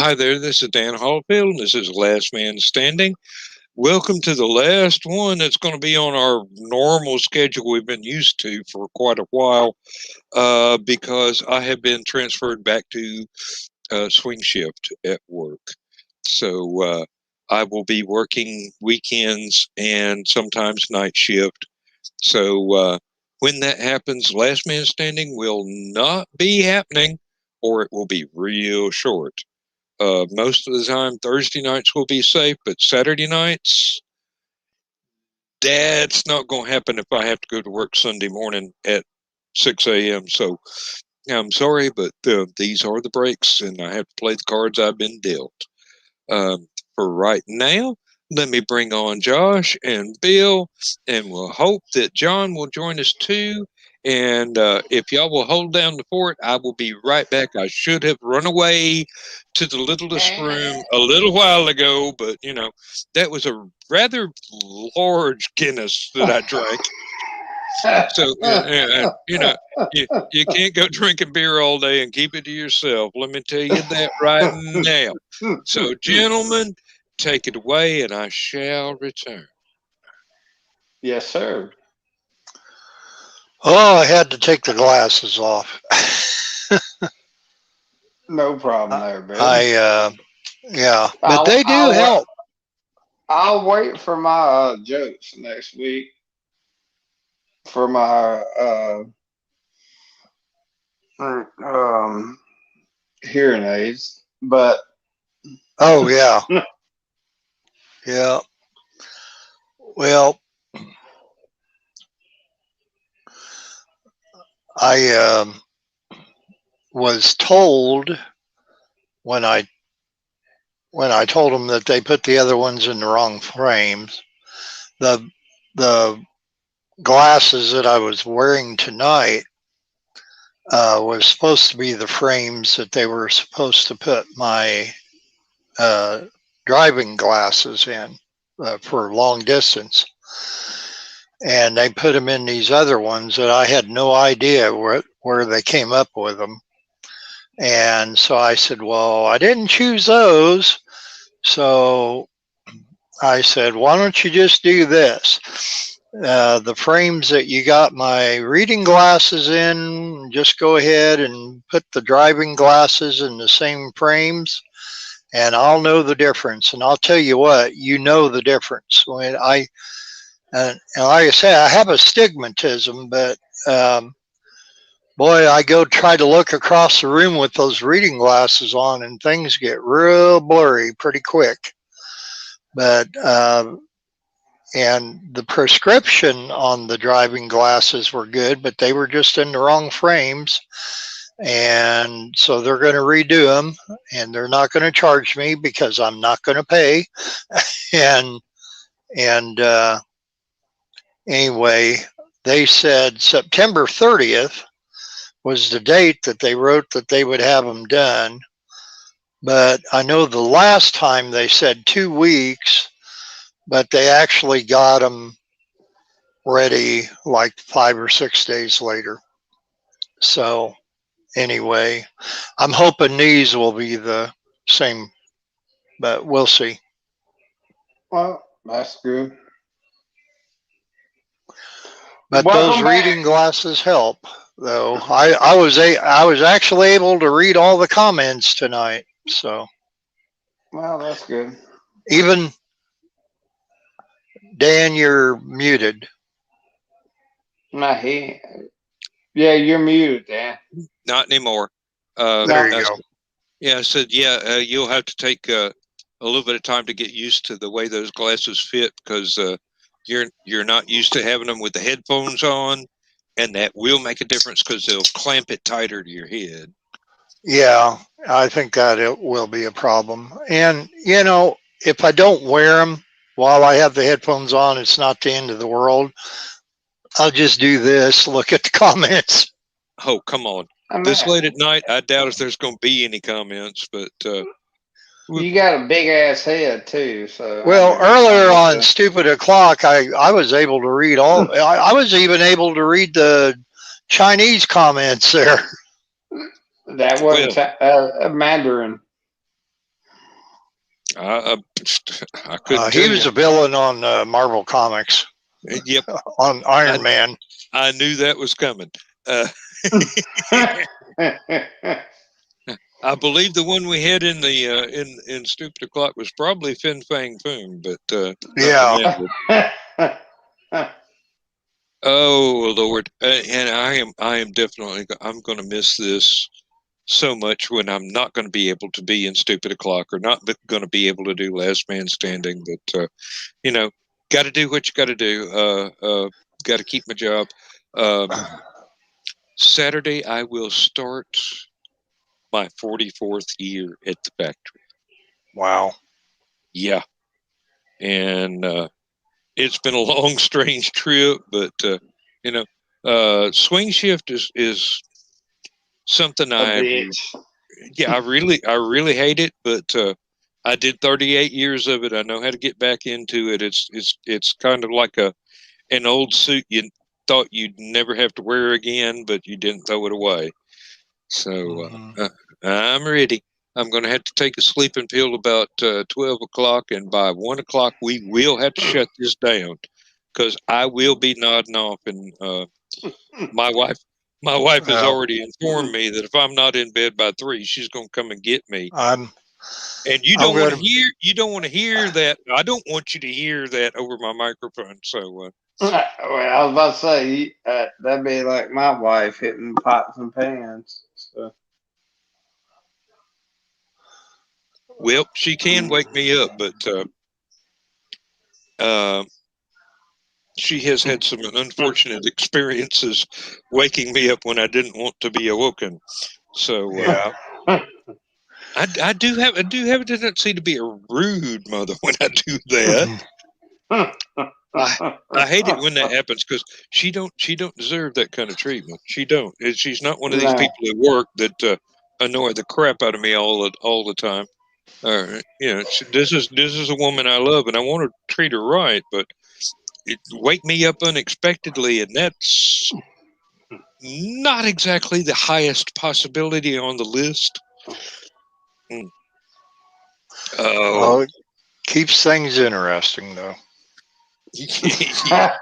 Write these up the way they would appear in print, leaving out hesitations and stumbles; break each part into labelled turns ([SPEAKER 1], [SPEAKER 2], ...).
[SPEAKER 1] Hi there, this is Dan Hollifield, and this is Last Man Standing. Welcome to the last one that's going to be on our normal schedule we've been used to for quite a while, because I have been transferred back to swing shift at work. So I will be working weekends and sometimes night shift. So when that happens, Last Man Standing will not be happening, or it will be real short. Most of the time, Thursday nights will be safe, but Saturday nights, that's not going to happen if I have to go to work Sunday morning at 6 a.m. So I'm sorry, but these are the breaks, and I have to play the cards I've been dealt. For right now, let me bring on Josh and Bill, and we'll hope that John will join us too. And if y'all will hold down the fort, I will be right back. I should have run away to the littlest room a little while ago, but that was a rather large Guinness that I drank. So you can't go drinking beer all day and keep it to yourself. Let me tell you that right now. So, gentlemen, take it away, and I shall return.
[SPEAKER 2] Yes, sir.
[SPEAKER 3] Oh, I had to take the glasses off.
[SPEAKER 2] No problem there, Bill.
[SPEAKER 3] Yeah, but they do help.
[SPEAKER 2] I'll wait for my jokes next week for my hearing aids, but
[SPEAKER 3] oh yeah, yeah. Well, I was told when I told them that they put the other ones in the wrong frames, the glasses that I was wearing tonight was supposed to be the frames that they were supposed to put my driving glasses in for long distance. And they put them in these other ones that I had no idea where they came up with them. And so I said, well, I didn't choose those. So I said, why don't you just do this? The frames that you got my reading glasses in, just go ahead and put the driving glasses in the same frames, and I'll know the difference. And I'll tell you what, you know the difference. When and like I say, I have astigmatism, but boy, I go try to look across the room with those reading glasses on, and things get real blurry pretty quick. But and the prescription on the driving glasses were good, but they were just in the wrong frames. And so they're going to redo them, and they're not going to charge me because I'm not going to pay. and anyway, they said September 30th was the date that they wrote that they would have them done. But I know the last time they said 2 weeks, but they actually got them ready like 5 or 6 days later. So anyway, I'm hoping these will be the same, but we'll see.
[SPEAKER 2] Well, that's good.
[SPEAKER 3] But those reading glasses help, though. I was actually able to read all the comments tonight. So,
[SPEAKER 2] well, that's good.
[SPEAKER 3] Even Dan, you're muted.
[SPEAKER 2] Yeah, you're muted, Dan.
[SPEAKER 1] Not anymore.
[SPEAKER 3] There you go.
[SPEAKER 1] Yeah, I said, you'll have to take a little bit of time to get used to the way those glasses fit, because you're not used to having them with the headphones on, and that will make a difference because they'll clamp it tighter to your head.
[SPEAKER 3] Yeah, I think that it will be a problem. And, if I don't wear them while I have the headphones on, it's not the end of the world. I'll just do this, look at the comments.
[SPEAKER 1] Oh, come on. This late at night, I doubt if there's going to be any comments, but...
[SPEAKER 2] you got a big-ass head, too. So
[SPEAKER 3] well, earlier on Stupid O'Clock, I was able to read all... I was even able to read the Chinese comments there.
[SPEAKER 2] That was Mandarin.
[SPEAKER 1] I couldn't
[SPEAKER 3] He
[SPEAKER 1] tell
[SPEAKER 3] was
[SPEAKER 1] you.
[SPEAKER 3] a villain on Marvel Comics
[SPEAKER 1] Yep,
[SPEAKER 3] on Iron Man.
[SPEAKER 1] I knew that was coming. I believe the one we had in the in Stupid O'Clock was probably Fin Fang Foom, but
[SPEAKER 3] Yeah.
[SPEAKER 1] Oh Lord, and I am definitely I'm going to miss this so much when I'm not going to be able to be in Stupid O'Clock or not going to be able to do Last Man Standing. But you know, got to do what you got to do. Got to keep my job. Saturday I will start my 44th year at the factory.
[SPEAKER 3] Wow.
[SPEAKER 1] Yeah, and it's been a long, strange trip, but you know, swing shift is something
[SPEAKER 2] A bitch.
[SPEAKER 1] I really hate it, but I did 38 years of it. I know how to get back into it. It's kind of like an old suit you thought you'd never have to wear again, but you didn't throw it away. So I'm ready. I'm going to have to take a sleeping pill about 12 o'clock, and by 1 o'clock we will have to shut this down because I will be nodding off, and my wife has
[SPEAKER 3] Well,
[SPEAKER 1] already informed me that if I'm not in bed by 3, she's going to come and get me.
[SPEAKER 3] I'm
[SPEAKER 1] And you don't want
[SPEAKER 3] gonna,
[SPEAKER 1] to hear that. I don't want you to hear that over my microphone. So
[SPEAKER 2] Well, I was about to say that'd be like my wife hitting pots and pans. So.
[SPEAKER 1] well, she can wake me up, but she has had some unfortunate experiences waking me up when I didn't want to be awoken. So
[SPEAKER 3] yeah.
[SPEAKER 1] I do have a tendency to be a rude mother when I do that. I hate it when that happens because she don't deserve that kind of treatment. She don't. She's not one of these
[SPEAKER 2] No.
[SPEAKER 1] people at work that annoy the crap out of me all the time. You know, this is a woman I love and I want to treat her right, but it wake me up unexpectedly, and that's not exactly the highest possibility on the list. Oh,
[SPEAKER 3] Well, it keeps things interesting, though.
[SPEAKER 2] Yeah.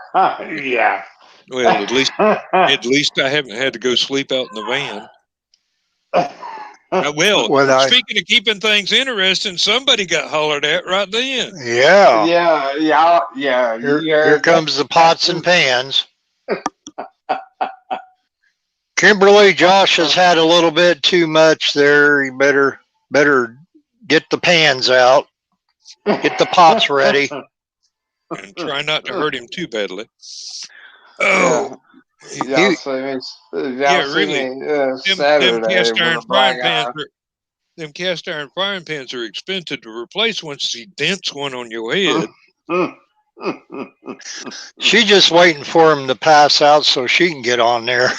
[SPEAKER 1] well, at least I haven't had to go sleep out in the van. Well,
[SPEAKER 3] When
[SPEAKER 1] speaking of keeping things interesting, somebody got hollered at right then.
[SPEAKER 3] yeah,
[SPEAKER 2] Yeah.
[SPEAKER 3] here comes the pots and pans. Kimberly, Josh has had a little bit too much there. You better get the pans out, get the pots ready.
[SPEAKER 1] And try not to hurt him too badly. Oh,
[SPEAKER 2] Y'all see me?
[SPEAKER 1] yeah, really. Them
[SPEAKER 2] Saturday with a black eye.
[SPEAKER 1] Them cast iron frying pans are expensive to replace once you dents one on your head.
[SPEAKER 3] She's just waiting for him to pass out so she can get on there.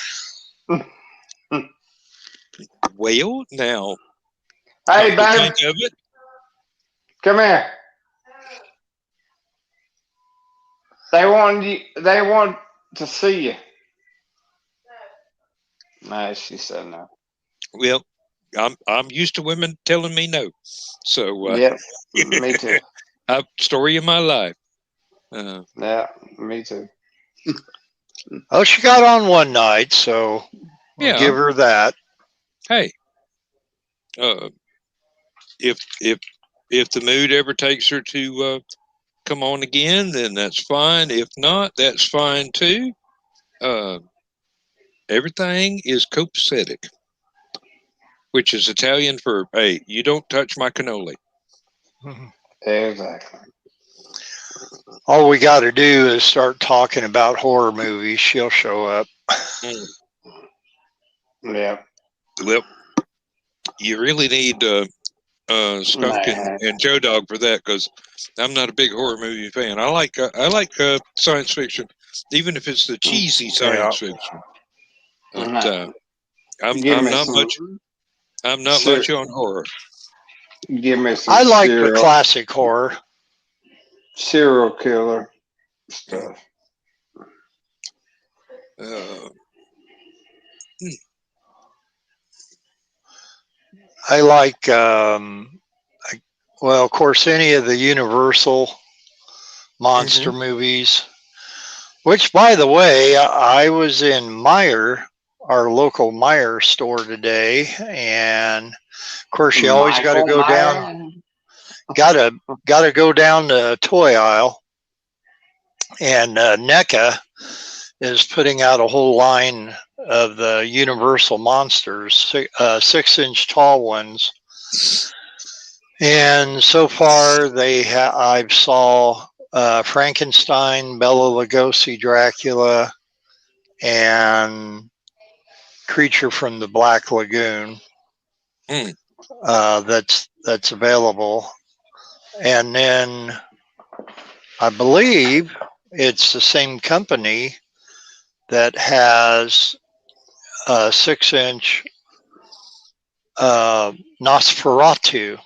[SPEAKER 1] Well, now,
[SPEAKER 2] Hey,
[SPEAKER 1] come to
[SPEAKER 2] babe,
[SPEAKER 1] think of it,
[SPEAKER 2] come here. They want to see you. No, she said no.
[SPEAKER 1] well, I'm used to women telling me no. So,
[SPEAKER 2] Yep, me too.
[SPEAKER 1] Story of my life.
[SPEAKER 2] Yeah, me too.
[SPEAKER 3] Oh, she got on one night, so we'll
[SPEAKER 1] Yeah.
[SPEAKER 3] give her that.
[SPEAKER 1] Hey, if the mood ever takes her to come on again, then that's fine. If not, that's fine too. Everything is copacetic, which is Italian for "Hey, you don't touch my cannoli."
[SPEAKER 2] Exactly.
[SPEAKER 3] All we got to do is start talking about horror movies. She'll show up.
[SPEAKER 2] Yeah.
[SPEAKER 1] Well, you really need Skunk and Joe Dog for that because I'm not a big horror movie fan. I like science fiction, even if it's the cheesy science fiction. But, I'm not much on horror.
[SPEAKER 2] Give me some.
[SPEAKER 3] I like the classic horror.
[SPEAKER 2] Serial killer stuff.
[SPEAKER 3] I like well, of course, any of the Universal monster movies, which, by the way, I was in Meyer, our local Meyer store today, and of course, you always got to go down. Gotta go down the toy aisle, and NECA is putting out a whole line of the Universal monsters, 6-inch tall ones. And so far, I've saw Frankenstein, Bela Lugosi, Dracula, and Creature from the Black Lagoon. That's available. And then I believe it's the same company that has a 6-inch Nosferatu.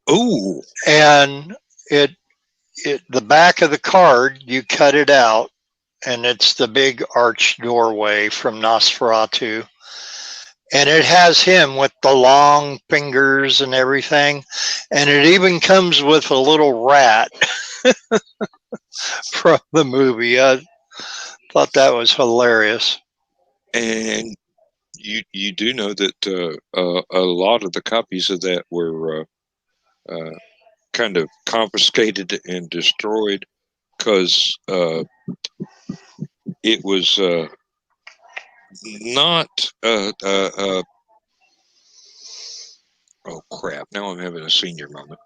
[SPEAKER 1] Oh,
[SPEAKER 3] And the back of the card, you cut it out, and it's the big arched doorway from Nosferatu. And it has him with the long fingers and everything. And it even comes with a little rat from the movie. I thought that was hilarious.
[SPEAKER 1] And you do know that a lot of the copies of that were kind of confiscated and destroyed because it was not oh crap, now I'm having a senior moment.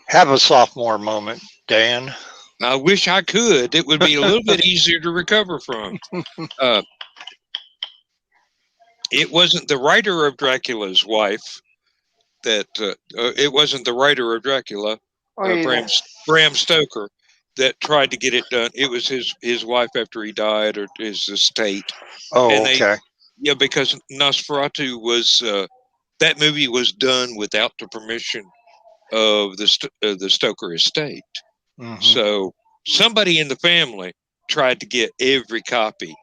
[SPEAKER 3] Have a sophomore moment, Dan.
[SPEAKER 1] I wish I could. It would be a little bit easier to recover from. It wasn't the writer of Dracula's wife that it wasn't the writer of Dracula, Bram Stoker, that tried to get it done. It was his wife after he died, or his estate.
[SPEAKER 3] Oh, and okay.
[SPEAKER 1] Yeah, because Nosferatu was that movie was done without the permission of the Stoker estate. Mm-hmm. So somebody in the family tried to get every copy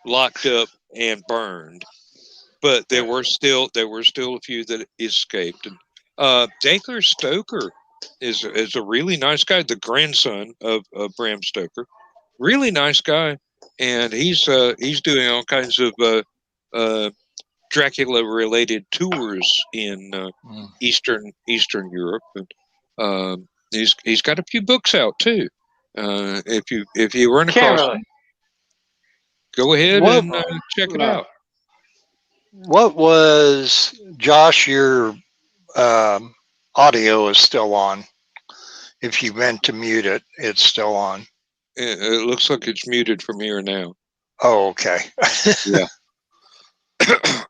[SPEAKER 1] locked up and burned, but there were still a few that escaped. And Dacre Stoker is a really nice guy, the grandson of Bram Stoker, really nice guy, and he's doing all kinds of Dracula related tours in Eastern Europe, and he's got a few books out too. If you run across them, go ahead and check it out.
[SPEAKER 3] What was, Josh, your audio is still on. If you meant to mute it, it's still on.
[SPEAKER 1] It looks like it's muted from here now.
[SPEAKER 3] Oh, okay.
[SPEAKER 1] Yeah.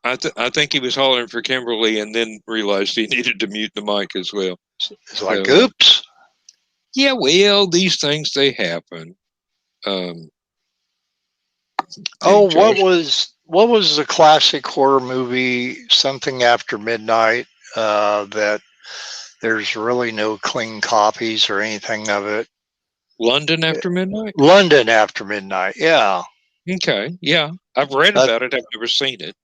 [SPEAKER 1] I think he was hollering for Kimberly and then realized he needed to mute the mic as well.
[SPEAKER 3] It's like, oops.
[SPEAKER 1] Yeah, well, these things, they happen.
[SPEAKER 3] What was the classic horror movie, Something After Midnight, that there's really no clean copies or anything of it?
[SPEAKER 1] London After Midnight?
[SPEAKER 3] London After Midnight, yeah.
[SPEAKER 1] Okay, yeah. I've read about it. I've never seen it.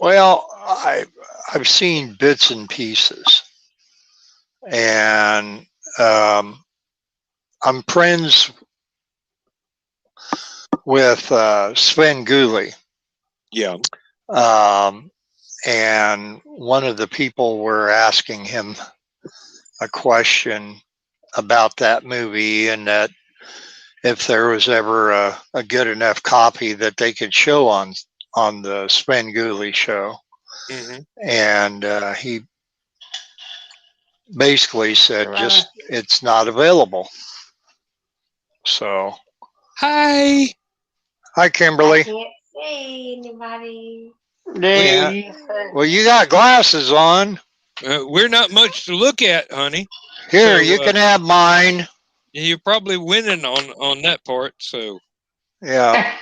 [SPEAKER 3] Well, I've seen bits and pieces. And I'm friends with Sven Gulli.
[SPEAKER 1] Yeah.
[SPEAKER 3] And one of the people were asking him a question about that movie, and that if there was ever a good enough copy that they could show on the Sven Gulli show. Mm-hmm. And he basically said it's not available. So
[SPEAKER 1] hi
[SPEAKER 3] Kimberly.
[SPEAKER 4] I can't see anybody.
[SPEAKER 3] Yeah. Well, you got glasses on.
[SPEAKER 1] We're not much to look at, honey.
[SPEAKER 3] Here, so, you can have mine.
[SPEAKER 1] You're probably winning on that part, so.
[SPEAKER 3] Yeah.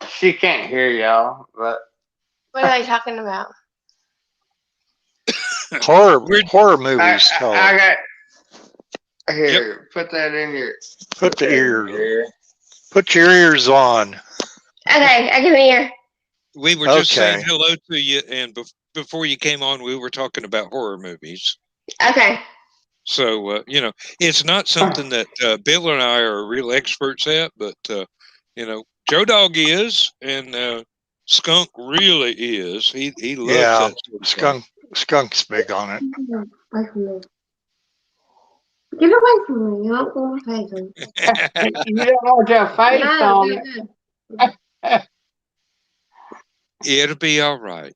[SPEAKER 2] She can't hear y'all, but.
[SPEAKER 4] What are they talking about?
[SPEAKER 3] Horror movies.
[SPEAKER 2] I got. Here, put that in your.
[SPEAKER 3] Put the ears. Put your ears on.
[SPEAKER 4] Okay, I can hear.
[SPEAKER 1] We were just saying
[SPEAKER 3] Okay.
[SPEAKER 1] hello to you, and before you came on, we were talking about horror movies.
[SPEAKER 4] Okay.
[SPEAKER 1] So, it's not something that Bill and I are real experts at, but, Joe Dog is, and Skunk really is. He loves
[SPEAKER 3] Yeah,
[SPEAKER 1] that sort of thing.
[SPEAKER 3] Skunk's big on it.
[SPEAKER 4] Away from me. Get away from me. You don't want my face on.
[SPEAKER 2] You don't want your face
[SPEAKER 4] No,
[SPEAKER 2] on
[SPEAKER 4] no,
[SPEAKER 2] it.
[SPEAKER 4] no.
[SPEAKER 1] It'll be all right.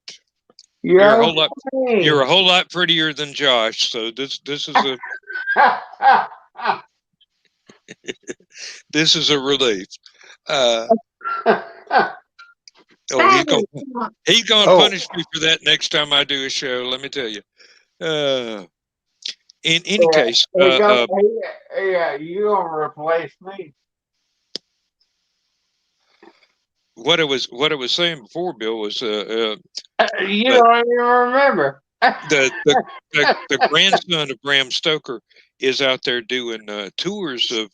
[SPEAKER 2] You're
[SPEAKER 1] You're a whole lot.
[SPEAKER 2] okay.
[SPEAKER 1] You're a whole lot prettier than Josh. So this is a this is a relief. He's gonna
[SPEAKER 3] Oh.
[SPEAKER 1] punish me for that next time I do a show. Let me tell you. In any case,
[SPEAKER 2] yeah, you gonna replace me?
[SPEAKER 1] what I was saying before, Bill, was
[SPEAKER 2] You don't even remember.
[SPEAKER 1] the grandson of Bram Stoker is out there doing tours of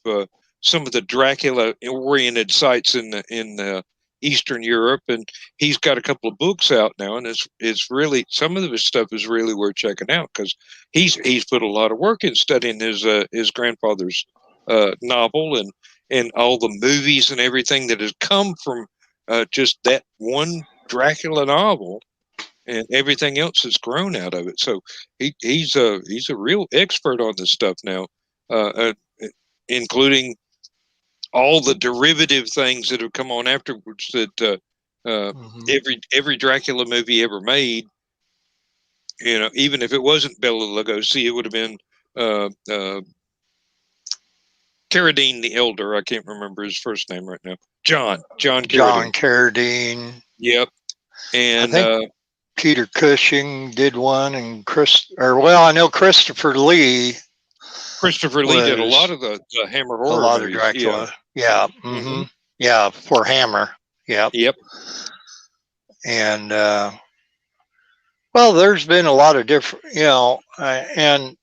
[SPEAKER 1] some of the Dracula-oriented sites in Eastern Europe, and he's got a couple of books out now, and it's really, some of his stuff is really worth checking out, because he's put a lot of work in studying his grandfather's novel, and all the movies and everything that has come from just that one Dracula novel, and everything else that's grown out of it. So he's a real expert on this stuff now, including all the derivative things that have come on afterwards. That every Dracula movie ever made, even if it wasn't Bela Lugosi, it would have been Carradine the Elder. I can't remember his first name right now. John Carradine.
[SPEAKER 3] John Carradine.
[SPEAKER 1] Yep. And
[SPEAKER 3] I think Peter Cushing did one, and I know Christopher Lee.
[SPEAKER 1] Christopher Lee did a lot of the Hammer horror movies.
[SPEAKER 3] A lot of Dracula. Yeah. Mm-hmm. Yeah, for Hammer. Yeah.
[SPEAKER 1] Yep.
[SPEAKER 3] And there's been a lot of different, and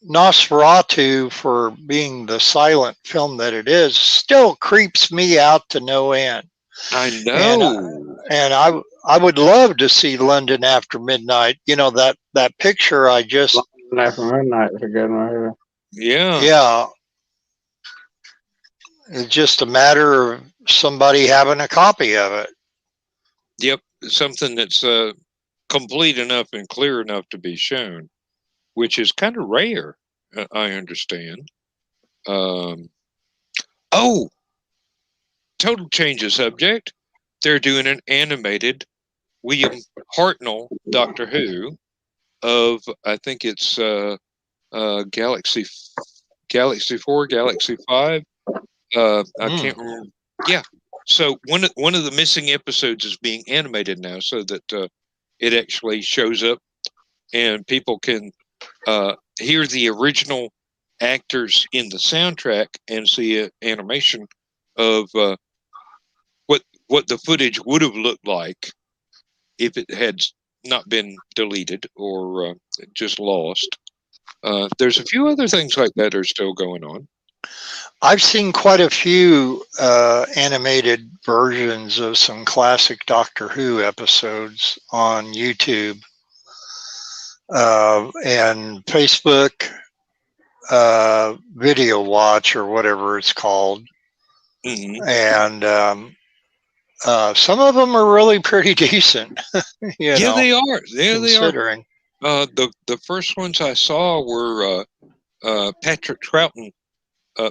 [SPEAKER 3] Nosferatu, for being the silent film that it is, still creeps me out to no end.
[SPEAKER 1] I know.
[SPEAKER 3] And I would love to see London After Midnight. That picture I just...
[SPEAKER 2] London After Midnight is a good one here.
[SPEAKER 1] Yeah.
[SPEAKER 3] Yeah. It's just a matter of somebody having a copy of it.
[SPEAKER 1] Yep. Something that's complete enough and clear enough to be shown, which is kind of rare, I understand. Total change of subject. They're doing an animated William Hartnell Doctor Who of, I think it's Galaxy 4, Galaxy 5. I can't remember. Yeah. So one of the missing episodes is being animated now, so that it actually shows up and people can hear the original actors in the soundtrack and see an animation of what the footage would have looked like if it had not been deleted or just lost. There's a few other things like that are still going on.
[SPEAKER 3] I've seen quite a few animated versions of some classic Doctor Who episodes on YouTube and Facebook Video Watch, or whatever it's called.
[SPEAKER 1] Mm-hmm.
[SPEAKER 3] And some of them are really pretty decent.
[SPEAKER 1] They are. Yeah,
[SPEAKER 3] considering.
[SPEAKER 1] They are. The first ones I saw were Patrick Troughton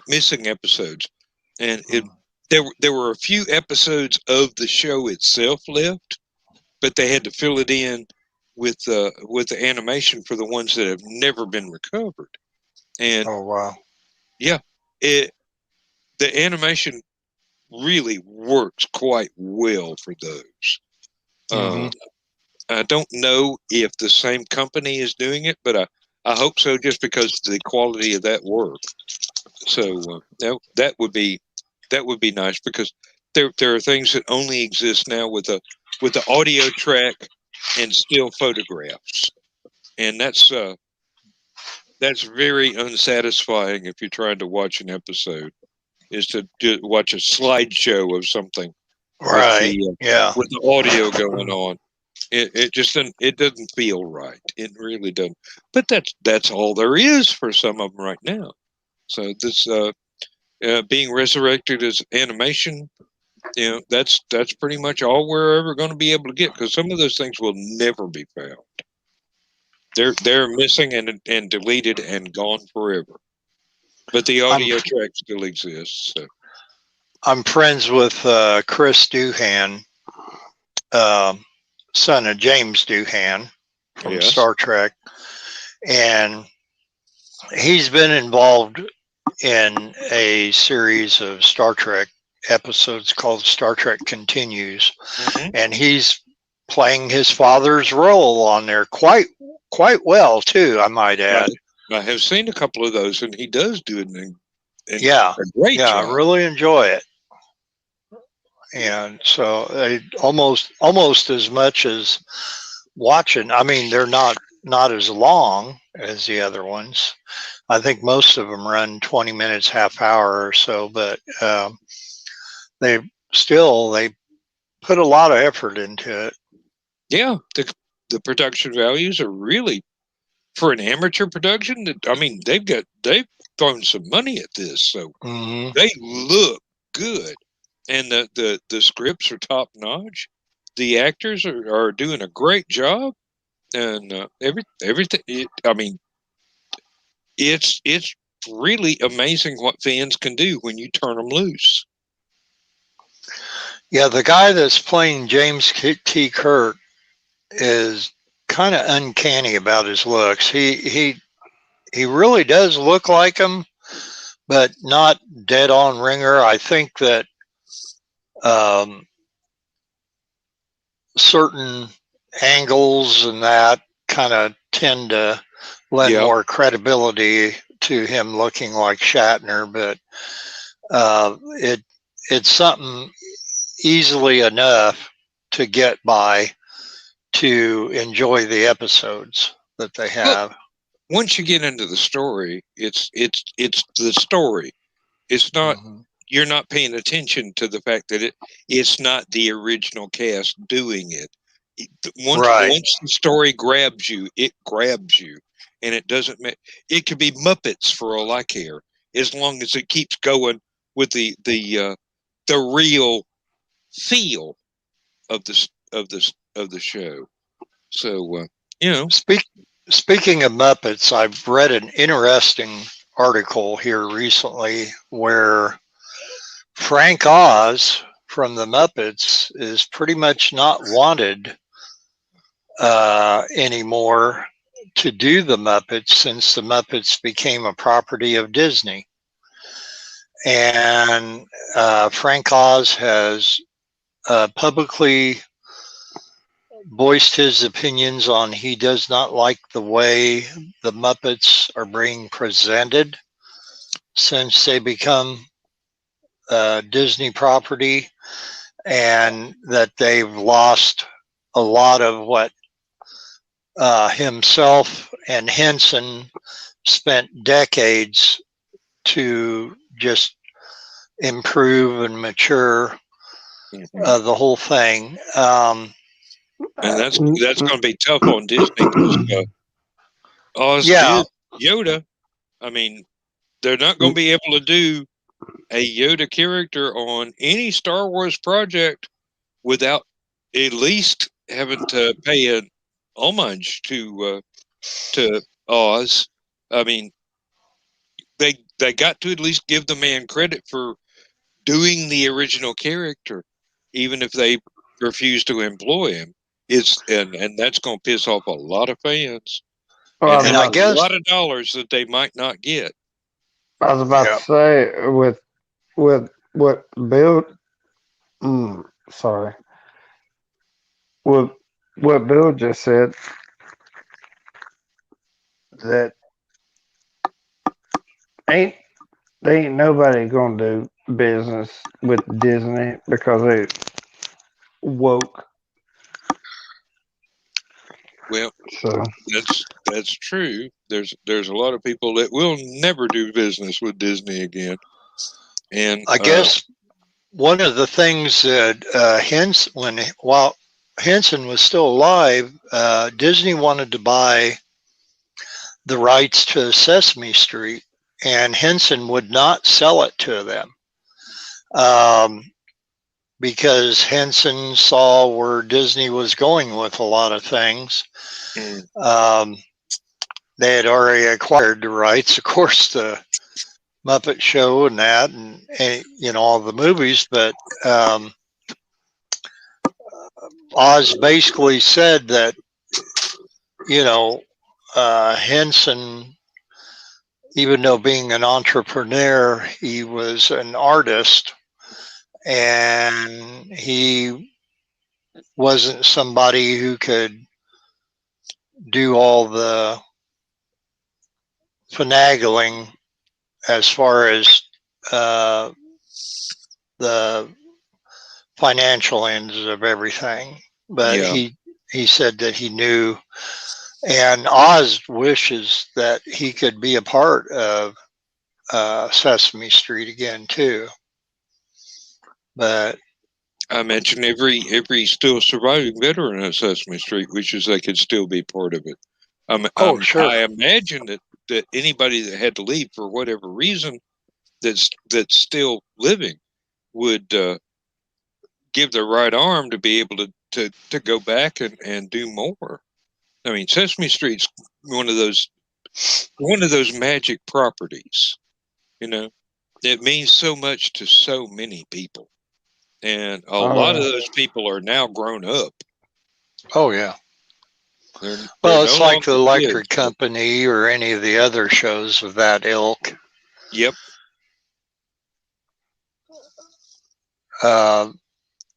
[SPEAKER 1] missing episodes, and there were a few episodes of the show itself left, but they had to fill it in with the animation for the ones that have never been recovered. And
[SPEAKER 3] oh wow,
[SPEAKER 1] yeah, the animation really works quite well for those. I don't know if the same company is doing it, but I hope so, just because of the quality of that work. So that would be nice, because there are things that only exist now with the audio track and still photographs, and that's very unsatisfying if you're trying to watch an episode, is to watch a slideshow of something
[SPEAKER 3] Right. Yeah.
[SPEAKER 1] with the audio going on. It just doesn't feel right. It really doesn't. But that's all there is for some of them right now. So this being resurrected as animation, that's pretty much all we're ever going to be able to get, because some of those things will never be found. They're missing and deleted and gone forever. But the audio track still exists. So.
[SPEAKER 3] I'm friends with Chris Doohan, son of James Doohan from Star Trek, and he's been involved in a series of Star Trek episodes called Star Trek Continues, and he's playing his father's role on there quite well too, I might add.
[SPEAKER 1] I have seen a couple of those, and he does do it a great job.
[SPEAKER 3] I really enjoy it. And so almost as much as watching. I mean, they're not as long as the other ones. I think most of them run 20 minutes, half hour or so, but they put a lot of effort into it.
[SPEAKER 1] Yeah, the production values are really, for an amateur production, I mean, they've thrown some money at this, so they look good, and the scripts are top notch. The actors are doing a great job, and everything. I mean, it's really amazing what fans can do when you turn them loose.
[SPEAKER 3] Yeah, the guy that's playing James T. Kirk is kind of uncanny about his looks. He really does look like him, but not dead on ringer. I think that certain angles and that kind of tend to lend more credibility to him looking like Shatner, but it's something easily enough to get by to enjoy the episodes that they have.
[SPEAKER 1] Well, once you get into the story, it's the story. It's not you're not paying attention to the fact that it's not the original cast doing it. Once the story grabs you, it grabs you, and it doesn't matter. It could be Muppets for all I care, as long as it keeps going with the real feel of the show. So
[SPEAKER 3] Speaking of Muppets, I've read an interesting article here recently where Frank Oz from the Muppets is pretty much not wanted anymore to do the Muppets since the Muppets became a property of Disney. And Frank Oz has publicly voiced his opinions on he does not like the way the Muppets are being presented since they become Disney property, and that they've lost a lot of what himself and Henson spent decades to just improve and mature the whole thing.
[SPEAKER 1] And that's going to be tough on Disney. Oz did Yoda. I mean, they're not going to be able to do a Yoda character on any Star Wars project without at least having to pay an homage to Oz. I mean, they got to at least give the man credit for doing the original character, even if they refuse to employ him. And that's going to piss off a lot of fans, and I guess a lot of dollars that they might not get.
[SPEAKER 2] I was about to say with what Bill, with what Bill just said, that ain't nobody gonna do business with Disney because they woke.
[SPEAKER 1] Well, so that's true. There's a lot of people that will never do business with Disney again, and
[SPEAKER 3] I guess one of the things that while Henson was still alive, Disney wanted to buy the rights to Sesame Street, and Henson would not sell it to them because Henson saw where Disney was going with a lot of things. They had already acquired the rights, of course, the Muppet Show and that, and all the movies, but Oz basically said that, Henson, even though being an entrepreneur, he was an artist, and he wasn't somebody who could do all the finagling as far as the financial ends of everything. But he said that he knew, and Oz wishes that he could be a part of Sesame Street again too. But
[SPEAKER 1] I mentioned every still surviving veteran of Sesame Street wishes they could still be part of it.
[SPEAKER 3] Sure.
[SPEAKER 1] I imagine that anybody that had to leave for whatever reason that's still living would give their right arm to be able to go back and do more. I mean, Sesame Street's one of those magic properties. It means so much to so many people, and a lot of those people are now grown up.
[SPEAKER 3] Oh yeah.
[SPEAKER 1] They're
[SPEAKER 3] it's
[SPEAKER 1] no
[SPEAKER 3] like the Electric
[SPEAKER 1] kids.
[SPEAKER 3] Company or any of the other shows of that ilk.
[SPEAKER 1] Yep.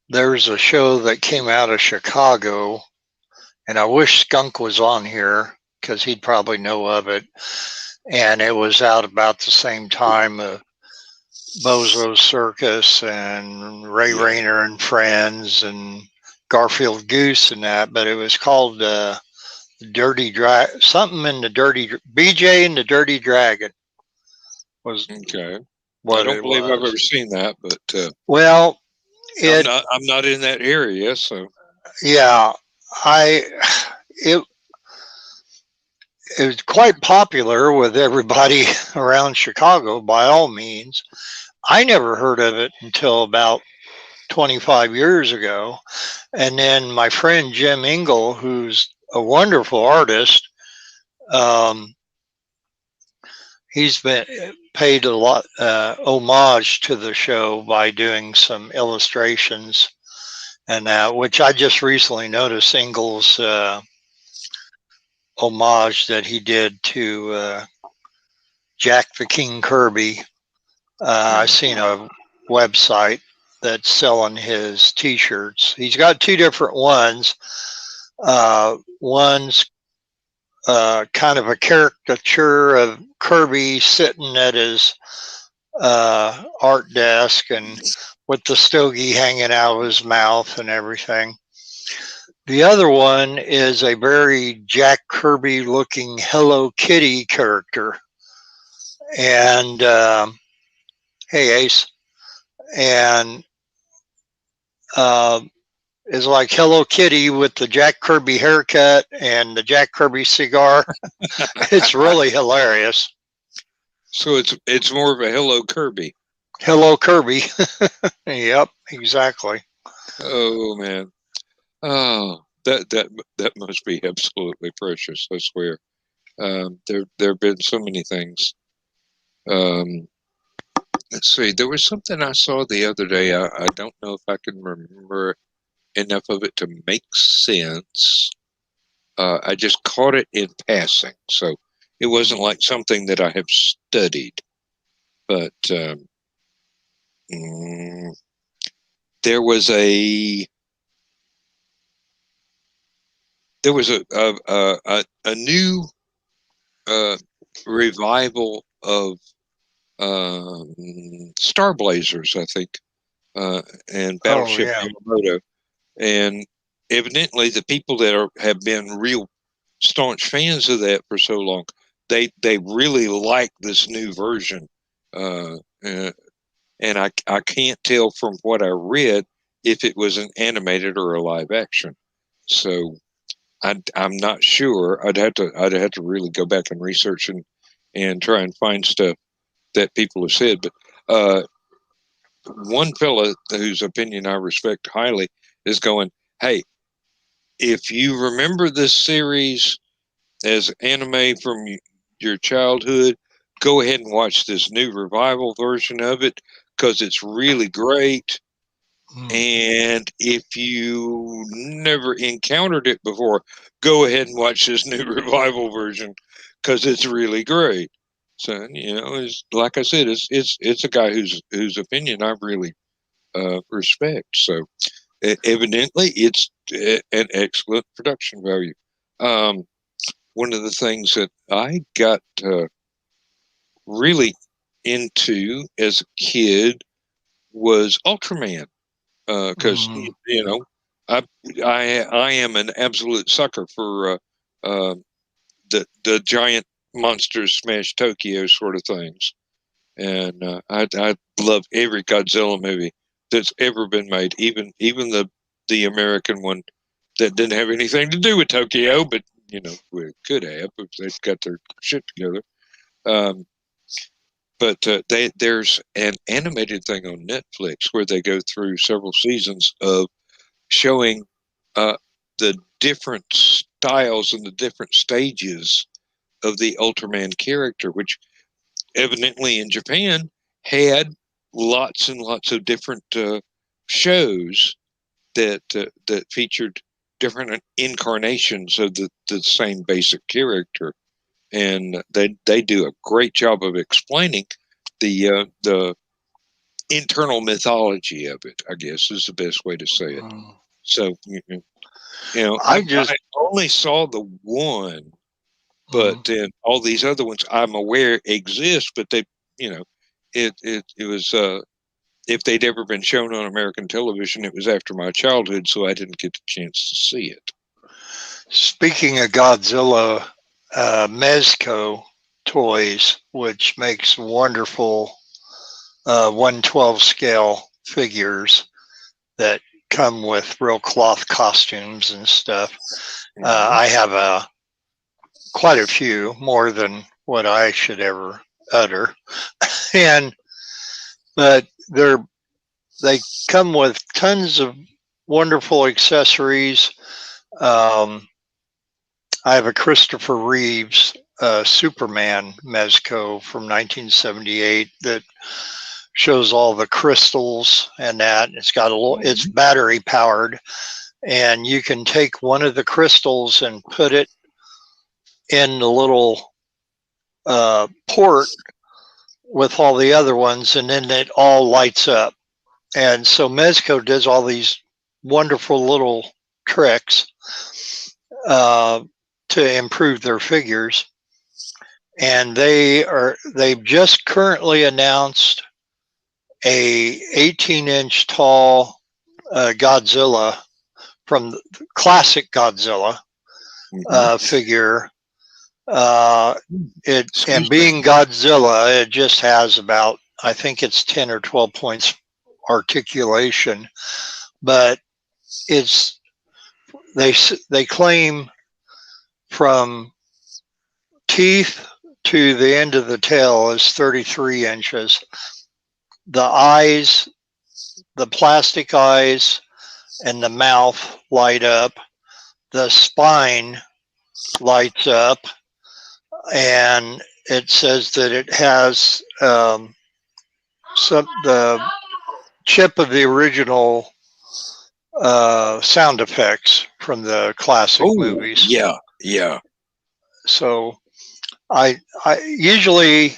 [SPEAKER 3] There's a show that came out of Chicago, and I wish Skunk was on here because he'd probably know of it. And it was out about the same time of Bozo Circus and Ray Rayner and Friends and Garfield Goose and that. But it was called Dirty something in the Dirty BJ and the Dirty Dragon was
[SPEAKER 1] okay.
[SPEAKER 3] What
[SPEAKER 1] I don't believe I've ever seen that, but
[SPEAKER 3] well,
[SPEAKER 1] I'm not in that area, so
[SPEAKER 3] yeah, it was quite popular with everybody around Chicago. By all means, I never heard of it until about 25 years ago, and then my friend Jim Ingle, who's a wonderful artist, he's been paid a lot homage to the show by doing some illustrations and that, which I just recently noticed Ingle's homage that he did to Jack the King Kirby. I seen a website that's selling his t-shirts. He's got two different ones. One's kind of a caricature of Kirby sitting at his art desk and with the stogie hanging out of his mouth and everything. The other one is a very Jack Kirby looking Hello Kitty character. And hey Ace. And is like Hello Kitty with the Jack Kirby haircut and the Jack Kirby cigar. It's really hilarious.
[SPEAKER 1] So it's more of a Hello Kirby.
[SPEAKER 3] Hello Kirby. Yep, exactly.
[SPEAKER 1] Oh man. Oh, that must be absolutely precious. I swear. There have been so many things. Let's see. There was something I saw the other day. I don't know if I can remember enough of it to make sense. I just caught it in passing, so it wasn't like something that I have studied. But there was a new revival of Star Blazers, I think, and Battleship Yamamoto, and evidently the people that have been real staunch fans of that for so long, they really like this new version, and I can't tell from what I read if it was an animated or a live action. So I'm not sure. I'd have to really go back and research and try and find stuff that people have said. But one fella whose opinion I respect highly is going, hey, if you remember this series as anime from your childhood, go ahead and watch this new revival version of it because it's really great. And if you never encountered it before, go ahead and watch this new revival version because it's really great. So it's like I said, it's a guy whose opinion I really respect. So evidently, it's an excellent production value. One of the things that I got really into as a kid was Ultraman. Because I am an absolute sucker for the giant monsters smash Tokyo sort of things, and I love every Godzilla movie that's ever been made, even the American one that didn't have anything to do with Tokyo, but we could have if they'd got their shit together. But there's an animated thing on Netflix where they go through several seasons of showing the different styles and the different stages of the Ultraman character, which evidently in Japan had lots and lots of different shows that featured different incarnations of the same basic character, and they do a great job of explaining the internal mythology of it, I guess is the best way to say it. So, I only saw the one, but then all these other ones I'm aware exist, but they, it was, if they'd ever been shown on American television, it was after my childhood, so I didn't get the chance to see it.
[SPEAKER 3] Speaking of Godzilla, Mezco Toys, which makes wonderful 1/12 scale figures that come with real cloth costumes and stuff. I have quite a few, more than what I should ever utter, but they come with tons of wonderful accessories. I have a Christopher Reeves Superman Mezco from 1978 that shows all the crystals and that. It's got it's battery powered, and you can take one of the crystals and put it in the little port with all the other ones, and then it all lights up. And so Mezco does all these wonderful little tricks to improve their figures. And they've just currently announced a 18-inch tall Godzilla from the classic Godzilla figure. And being Godzilla, it just has about, I think it's 10 or 12 points articulation, but they claim from teeth to the end of the tail is 33 inches. The eyes, the plastic eyes, and the mouth light up. The spine lights up, and it says that it has the chip of the original sound effects from the classic movies.
[SPEAKER 1] Yeah.
[SPEAKER 3] So I usually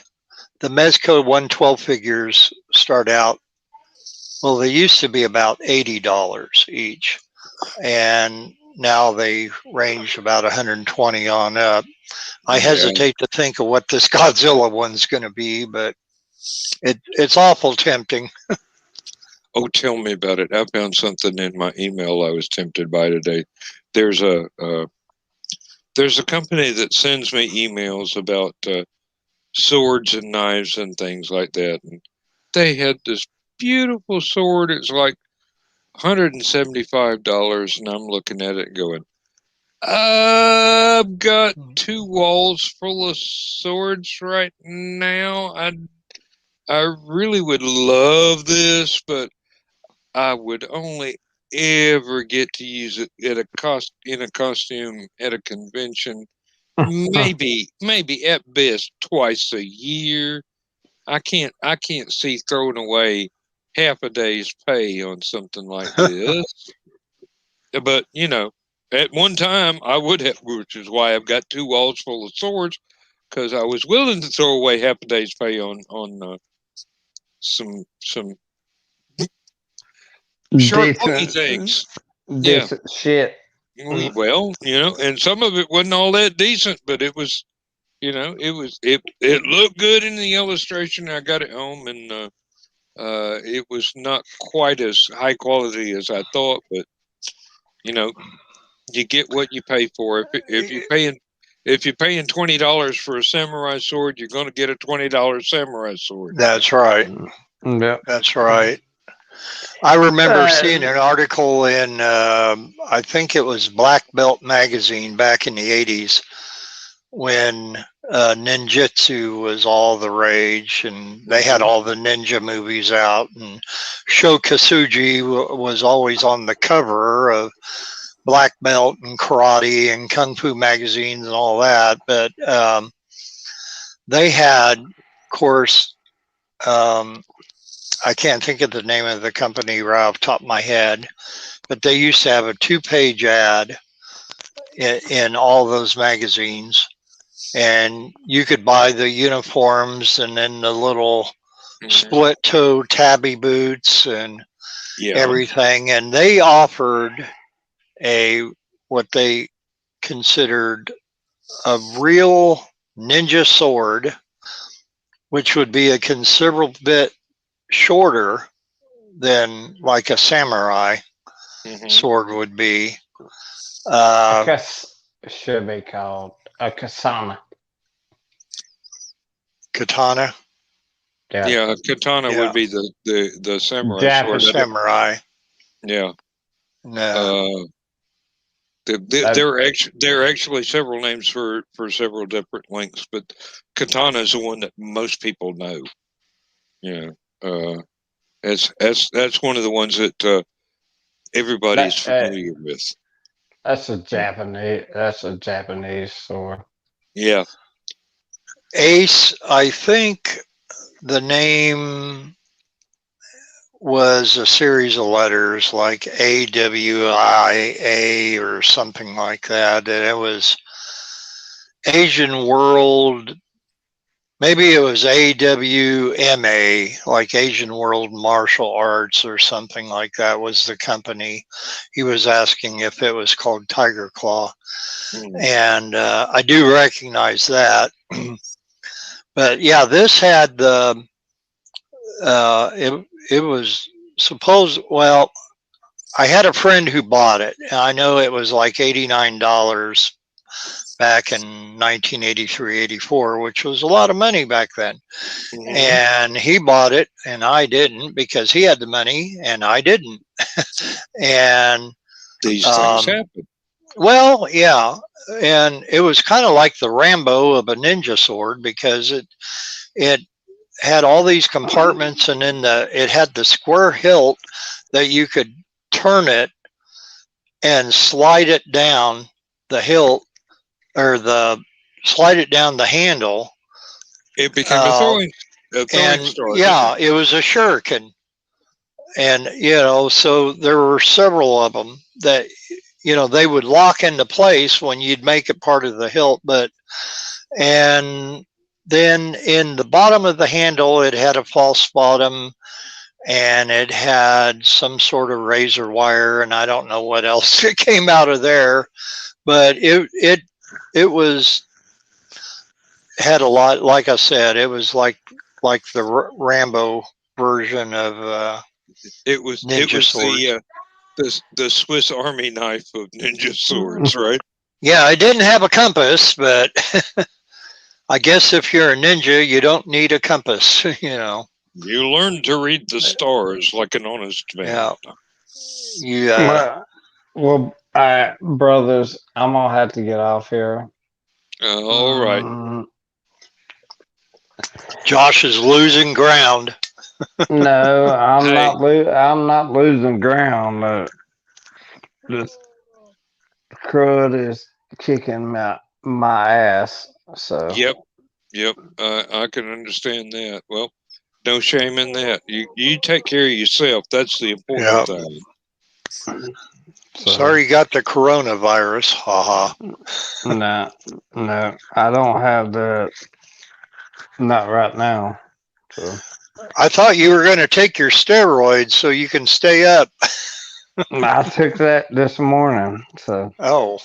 [SPEAKER 3] the Mezco 1/12 figures start out, well, they used to be about $80 each, and now they range about 120 on up. I hesitate to think of what this Godzilla one's going to be, but it's awful tempting.
[SPEAKER 1] Oh, tell me about it. I found something in my email I was tempted by today. There's a company that sends me emails about swords and knives and things like that. And they had this beautiful sword. It's like $175, and I'm looking at it going, I've got 2 walls full of swords right now. I really would love this, but I would only ever get to use it in a costume at a convention. Maybe at best twice a year. I can't see throwing away half a day's pay on something like this. But at one time I would have, which is why I've got 2 walls full of swords, because I was willing to throw away half a day's pay on some short pointy things.
[SPEAKER 2] Decent shit.
[SPEAKER 1] Well, and some of it wasn't all that decent, but it was, it looked good in the illustration. I got it home, and it was not quite as high quality as I thought, but you get what you pay for. If you're paying $20 for a samurai sword, you're going to get a $20 samurai sword.
[SPEAKER 3] That's right.
[SPEAKER 2] Yeah,
[SPEAKER 3] that's right. I remember seeing an article in, I think it was Black Belt magazine back in the 80s, when ninjutsu was all the rage, and they had all the ninja movies out, and Sho Kasuji was always on the cover of Black Belt and karate and kung fu magazines and all that. But they had, of course, I can't think of the name of the company right off the top of my head, but they used to have a 2-page ad in all those magazines, and you could buy the uniforms and then the little split toe tabby boots and everything. And they offered what they considered a real ninja sword, which would be a considerable bit shorter than like a samurai sword would be.
[SPEAKER 2] I guess it should be called a katana.
[SPEAKER 3] Katana?
[SPEAKER 1] Yeah, katana would be the samurai sword.
[SPEAKER 3] Samurai.
[SPEAKER 1] Yeah.
[SPEAKER 3] No.
[SPEAKER 1] There are actually several names for several different lengths, but katana is the one that most people know. Yeah. That's one of the ones that everybody's familiar with.
[SPEAKER 2] That's a Japanese sword.
[SPEAKER 1] Yeah.
[SPEAKER 3] Ace, I think the name was a series of letters like AWIA or something like that. And it was Asian World, maybe it was AWMA, like Asian World Martial Arts or something like that was the company. He was asking if it was called Tiger Claw. And I do recognize that. But yeah, this had the, it was supposed, well, I had a friend who bought it. I know it was like $89 back in 1983, 84, which was a lot of money back then. And he bought it and I didn't, because he had the money and I didn't. And
[SPEAKER 1] these things happen.
[SPEAKER 3] Well, yeah. And it was kind of like the Rambo of a ninja sword, because it had all these compartments, and then it had the square hilt that you could turn it and slide it down the hilt, or slide it down the handle.
[SPEAKER 1] It became a throwing star.
[SPEAKER 3] Yeah, it was a shuriken. And, so there were several of them that, they would lock into place when you'd make it part of the hilt. And then in the bottom of the handle, it had a false bottom, and it had some sort of razor wire, and I don't know what else it came out of there, but it had a lot. Like I said, it was like the Rambo version of ninja swords.
[SPEAKER 1] The Swiss Army knife of ninja swords, right?
[SPEAKER 3] Yeah, it didn't have a compass, but I guess if you're a ninja, you don't need a compass,
[SPEAKER 1] You learn to read the stars like an honest man.
[SPEAKER 3] Yeah.
[SPEAKER 2] Well, brothers, I'm gonna have to get off here.
[SPEAKER 1] All right.
[SPEAKER 3] Josh is losing ground.
[SPEAKER 2] No, I'm
[SPEAKER 1] Hey.
[SPEAKER 2] not. I'm not losing ground. This crud is kicking my ass. So.
[SPEAKER 1] Yep. I can understand that. Well, no shame in that. You take care of yourself. That's the important thing.
[SPEAKER 2] So,
[SPEAKER 3] sorry you got the coronavirus. Haha.
[SPEAKER 2] No, I don't have that. Not right now. So
[SPEAKER 3] I thought you were going to take your steroids so you can stay up.
[SPEAKER 2] I took that this morning. So
[SPEAKER 3] Oh.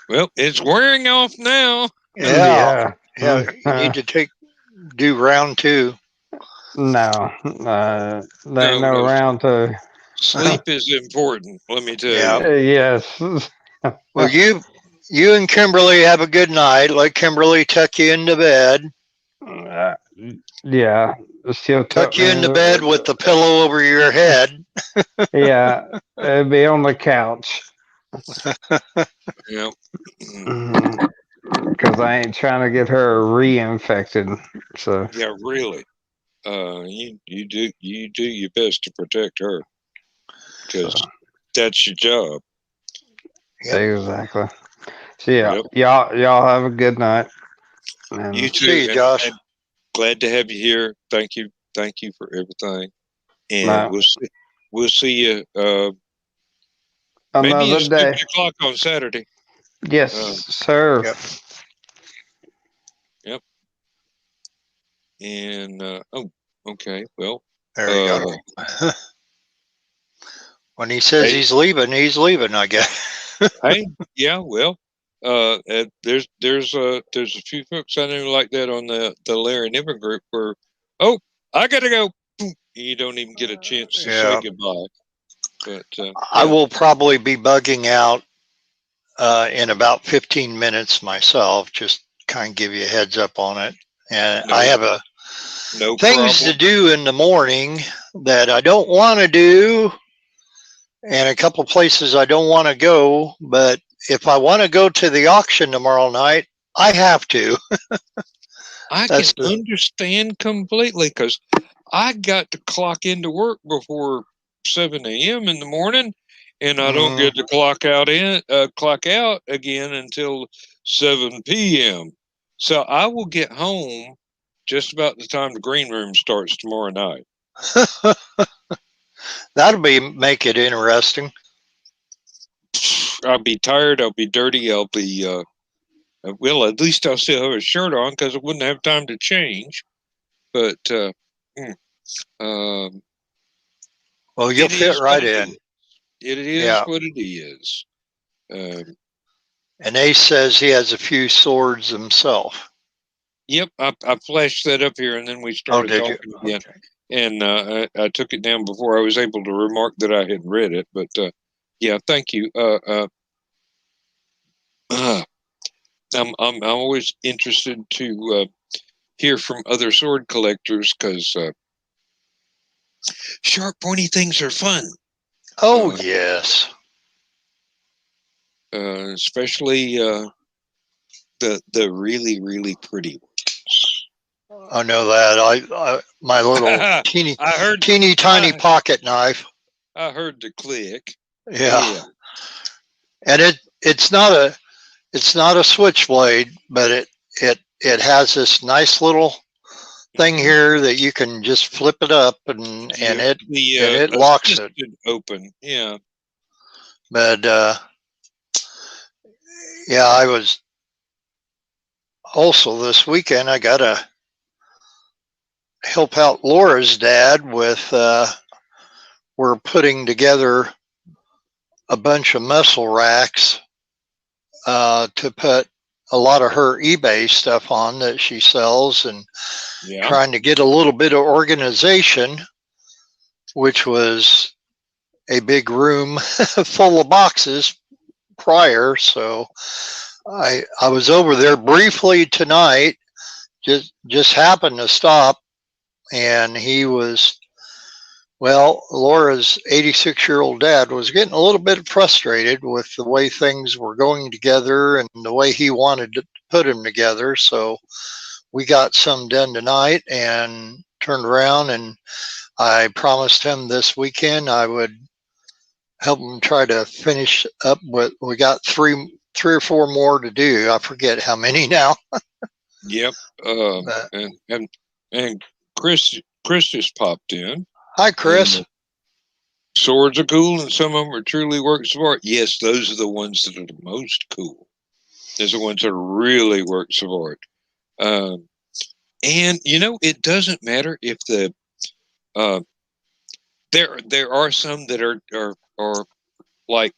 [SPEAKER 1] Well, it's wearing off now.
[SPEAKER 3] Yeah. You need to do round 2.
[SPEAKER 2] No, there ain't no round 2.
[SPEAKER 1] Sleep is important, let me tell you.
[SPEAKER 2] Yes.
[SPEAKER 3] Well, you and Kimberly have a good night. Let Kimberly tuck you into bed.
[SPEAKER 2] Yeah. She'll
[SPEAKER 3] tuck you into bed with the pillow over your head.
[SPEAKER 2] Yeah. It'd be on the couch.
[SPEAKER 1] Yep.
[SPEAKER 2] Because I ain't trying to get her reinfected. So
[SPEAKER 1] yeah, really. You do your best to protect her because that's your job.
[SPEAKER 2] Exactly. So y'all have a good night.
[SPEAKER 1] And you too.
[SPEAKER 3] See you, Josh.
[SPEAKER 1] And glad to have you here. Thank you for everything. And we'll see you maybe
[SPEAKER 2] another
[SPEAKER 1] it's
[SPEAKER 2] day.
[SPEAKER 1] 6 o'clock on Saturday.
[SPEAKER 2] Yes, sir.
[SPEAKER 1] Yep. And okay. Well,
[SPEAKER 3] there you go. When he says he's leaving, I guess.
[SPEAKER 1] Hey, yeah, well, there's a few folks I know like that on the Larry Niven group where, I gotta go. You don't even get a chance to say goodbye. But
[SPEAKER 3] I will probably be bugging out in about 15 minutes myself. Just kind of give you a heads up on it. And I have things to do in the morning that I don't want to do, and a couple places I don't want to go. But if I want to go to the auction tomorrow night, I have to.
[SPEAKER 1] I can understand completely because I got to clock into work before 7 a.m. in the morning, and I don't get to clock out again until 7 p.m. So I will get home just about the time the green room starts tomorrow night.
[SPEAKER 3] That'll make it interesting.
[SPEAKER 1] I'll be tired. I'll be dirty. I'll be well. At least I'll still have a shirt on because I wouldn't have time to change. But
[SPEAKER 3] well, you'll fit right in.
[SPEAKER 1] It is what it is.
[SPEAKER 3] And Ace says he has a few swords himself.
[SPEAKER 1] Yep, I flashed that up here, and then we started talking again. Okay. And I took it down before I was able to remark that I had read it. But yeah, thank you. I'm always interested to hear from other sword collectors because sharp, pointy things are fun.
[SPEAKER 3] Oh yes.
[SPEAKER 1] Especially the really, really pretty ones.
[SPEAKER 3] I know that. I my little teeny tiny pocket knife.
[SPEAKER 1] I heard the click.
[SPEAKER 3] Yeah. And it's not a switchblade, but it has this nice little thing here that you can just flip it up and it locks it
[SPEAKER 1] open. Yeah.
[SPEAKER 3] But I was also this weekend I gotta help out Laura's dad with we're putting together a bunch of muscle racks to put a lot of her eBay stuff on that she sells, and trying to get a little bit of organization, which was a big room full of boxes prior. So I was over there briefly tonight, just happened to stop and he was, well, Laura's 86-year-old dad was getting a little bit frustrated with the way things were going together and the way he wanted to put them together. So we got some done tonight and turned around, and I promised him this weekend I would help him try to finish up what we got. Three or four more to do. I forget how many now.
[SPEAKER 1] Yep.
[SPEAKER 3] But,
[SPEAKER 1] And Chris just popped in.
[SPEAKER 3] hi, Chris.
[SPEAKER 1] And swords are cool, and some of them are truly works of art. Yes, those are the ones that are the most cool. Those are the ones that are really works of art. And you know, it doesn't matter if the there are some that are like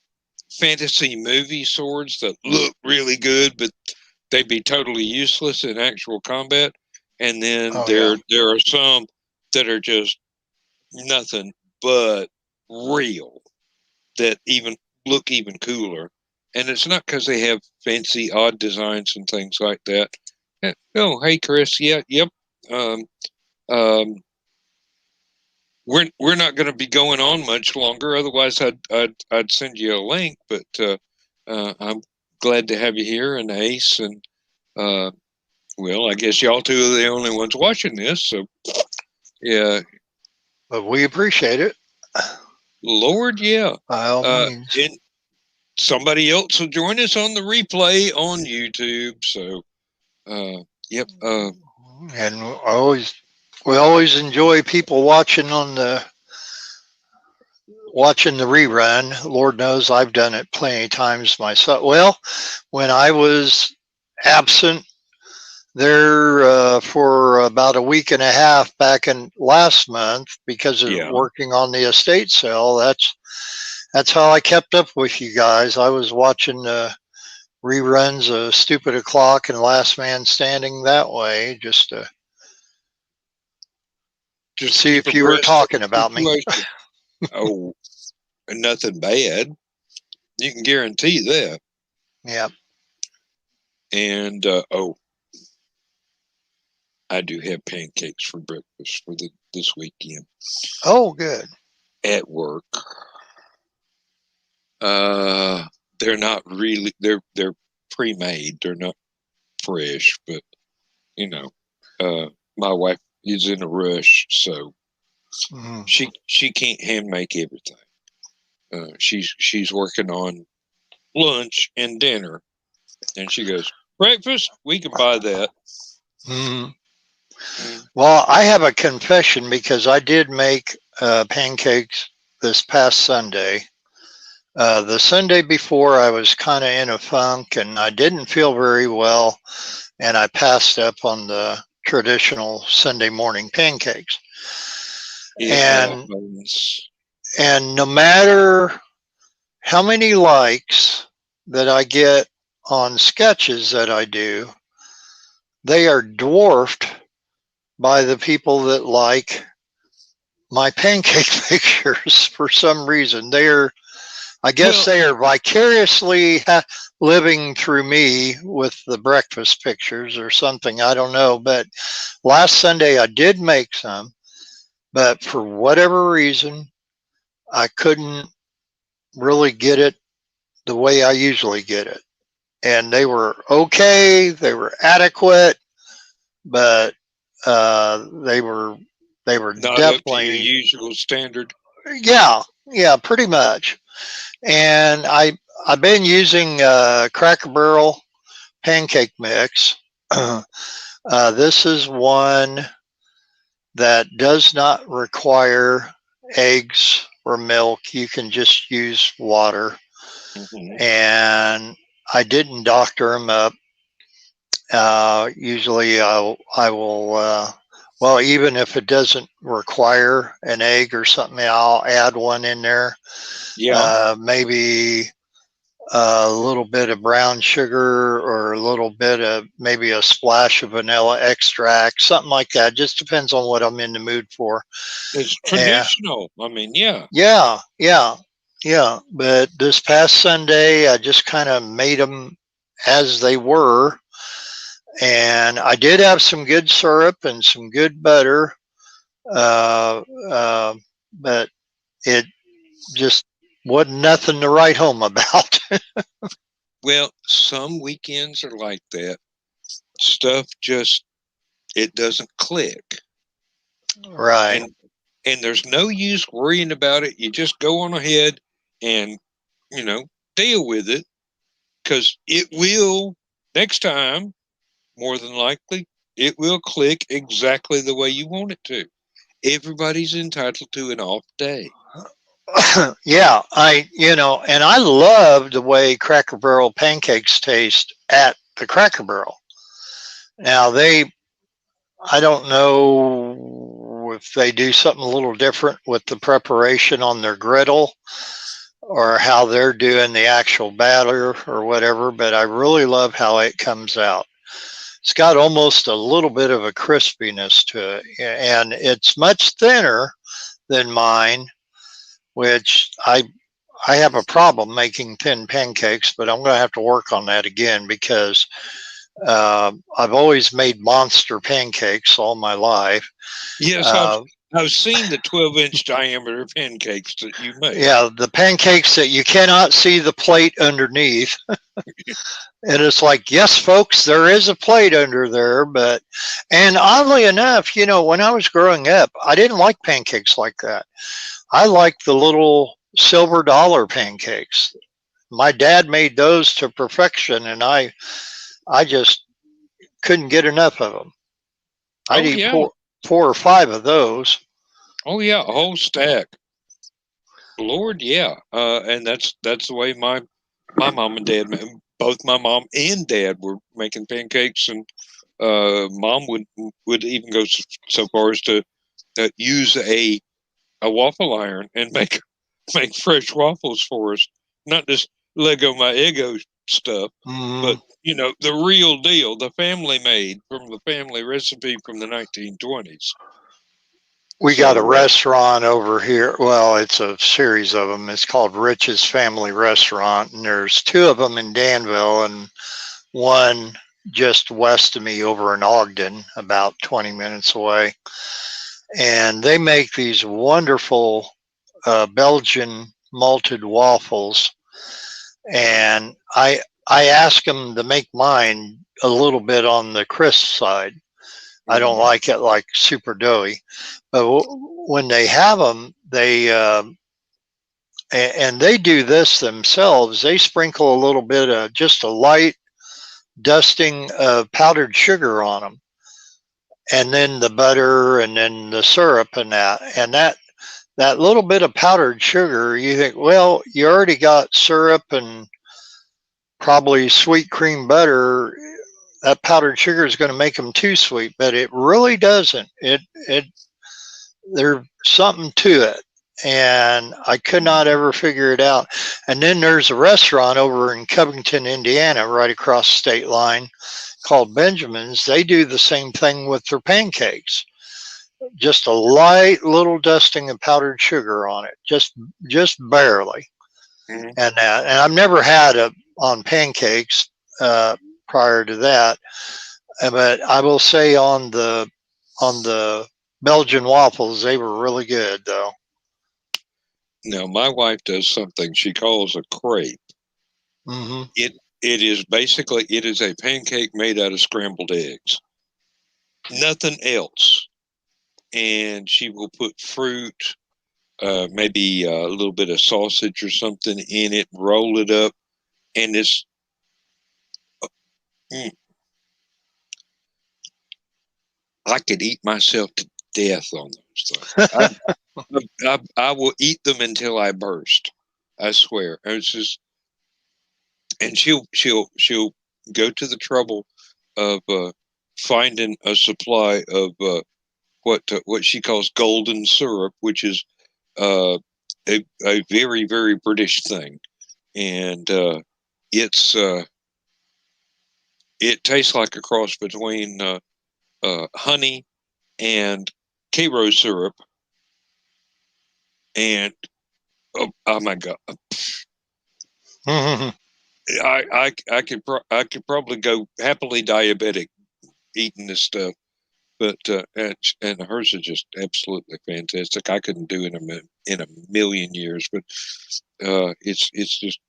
[SPEAKER 1] fantasy movie swords that look really good, but they'd be totally useless in actual combat. And then there are some that are just nothing but real that even look even cooler. And it's not because they have fancy odd designs and things like that. Oh, hey Chris, yep. We're not going to be going on much longer. Otherwise, I'd send you a link. But I'm glad to have you here, and Ace, and well, I guess y'all two are the only ones watching this. So yeah,
[SPEAKER 3] but we appreciate it.
[SPEAKER 1] Lord, yeah.
[SPEAKER 3] By all means.
[SPEAKER 1] And somebody else will join us on the replay on YouTube. So yep.
[SPEAKER 3] And we always enjoy people watching the rerun. Lord knows I've done it plenty of times myself. Well, when I was absent there for about a week and a half back in last month because of working on the estate sale, that's how I kept up with you guys. I was watching the reruns of Stupid O'Clock and Last Man Standing that way, just to see if you were talking about me.
[SPEAKER 1] Oh, nothing bad. You can guarantee that.
[SPEAKER 3] Yeah.
[SPEAKER 1] And I do have pancakes for breakfast for this weekend.
[SPEAKER 3] Oh, good.
[SPEAKER 1] At work. They're not really. They're pre-made. They're not fresh, but you know, my wife is in a rush, so she can't hand make everything. She's working on lunch and dinner, and she goes, breakfast, we can buy that.
[SPEAKER 3] Well, I have a confession because I did make pancakes this past Sunday. The Sunday before, I was kind of in a funk and I didn't feel very well, and I passed up on the traditional Sunday morning pancakes. And no matter how many likes that I get on sketches that I do, they are dwarfed by the people that like my pancake pictures for some reason. I guess they are vicariously living through me with the breakfast pictures or something. I don't know. But last Sunday I did make some, but for whatever reason, I couldn't really get it the way I usually get it. And they were okay. They were adequate, but they were
[SPEAKER 1] not
[SPEAKER 3] definitely
[SPEAKER 1] up to your usual standard.
[SPEAKER 3] Yeah, pretty much. And I've been using Cracker Barrel pancake mix. This is one that does not require eggs or milk. You can just use water. And I didn't doctor them up. Usually I will, well, even if it doesn't require an egg or something, I'll add one in there. Maybe a little bit of brown sugar or a little bit of maybe a splash of vanilla extract, something like that. Just depends on what I'm in the mood for.
[SPEAKER 1] It's traditional. I mean,
[SPEAKER 3] yeah. But this past Sunday, I just kind of made them as they were. And I did have some good syrup and some good butter. but it just wasn't nothing to write home about.
[SPEAKER 1] Well, some weekends are like that. Stuff just, it doesn't click.
[SPEAKER 3] Right.
[SPEAKER 1] And there's no use worrying about it. You just go on ahead and, deal with it, because it will, next time, more than likely, it will click exactly the way you want it to. Everybody's entitled to an off day.
[SPEAKER 3] Yeah, and I love the way Cracker Barrel pancakes taste at the Cracker Barrel. Now I don't know if they do something a little different with the preparation on their griddle or how they're doing the actual batter or whatever, but I really love how it comes out. It's got almost a little bit of a crispiness to it, and it's much thinner than mine, which I have a problem making thin pancakes, but I'm going to have to work on that again because I've always made monster pancakes all my life.
[SPEAKER 1] Yes, I've seen the 12-inch diameter pancakes that you make.
[SPEAKER 3] Yeah, the pancakes that you cannot see the plate underneath. And it's like, yes, folks, there is a plate under there. And oddly enough, when I was growing up, I didn't like pancakes like that. I liked the little silver dollar pancakes. My dad made those to perfection, and I just couldn't get enough of them. I'd eat 4 or 5 of those.
[SPEAKER 1] Oh yeah, a whole stack. Lord, yeah. And that's the way my mom and dad, both my mom and dad were making pancakes, and mom would even go so far as to use a waffle iron and make fresh waffles for us, not just Lego my ego stuff, but the real deal, the family made from the family recipe from the 1920s.
[SPEAKER 3] We got a restaurant over here. Well, it's a series of them. It's called Rich's Family Restaurant, and there's 2 of them in Danville and one just west of me over in Ogden, about 20 minutes away. And they make these wonderful Belgian malted waffles. And I ask them to make mine a little bit on the crisp side. I don't like it like super doughy, but when they have them, and they do this themselves. They sprinkle a little bit of just a light dusting of powdered sugar on them, and then the butter, and then the syrup, and that little bit of powdered sugar. You think, well, you already got syrup and probably sweet cream butter. That powdered sugar is going to make them too sweet, but it really doesn't. There's something to it, and I could not ever figure it out. And then there's a restaurant over in Covington, Indiana, right across the state line, called Benjamin's. They do the same thing with their pancakes. Just a light little dusting of powdered sugar on it, just barely. And I've never had it on pancakes prior to that, but I will say on the Belgian waffles, they were really good though.
[SPEAKER 1] Now my wife does something she calls a crepe. It is basically, it is a pancake made out of scrambled eggs, nothing else. And she will put fruit, maybe a little bit of sausage or something in it, roll it up, and it's I could eat myself to death on those things. I will eat them until I burst. I swear. It's just, and she'll go to the trouble of finding a supply of what she calls golden syrup, which is a very, very British thing, and it tastes like a cross between honey and Cairo syrup, and oh my god, I could probably go happily diabetic eating this stuff, But and hers is just absolutely fantastic. I couldn't do it in a million years, but it's just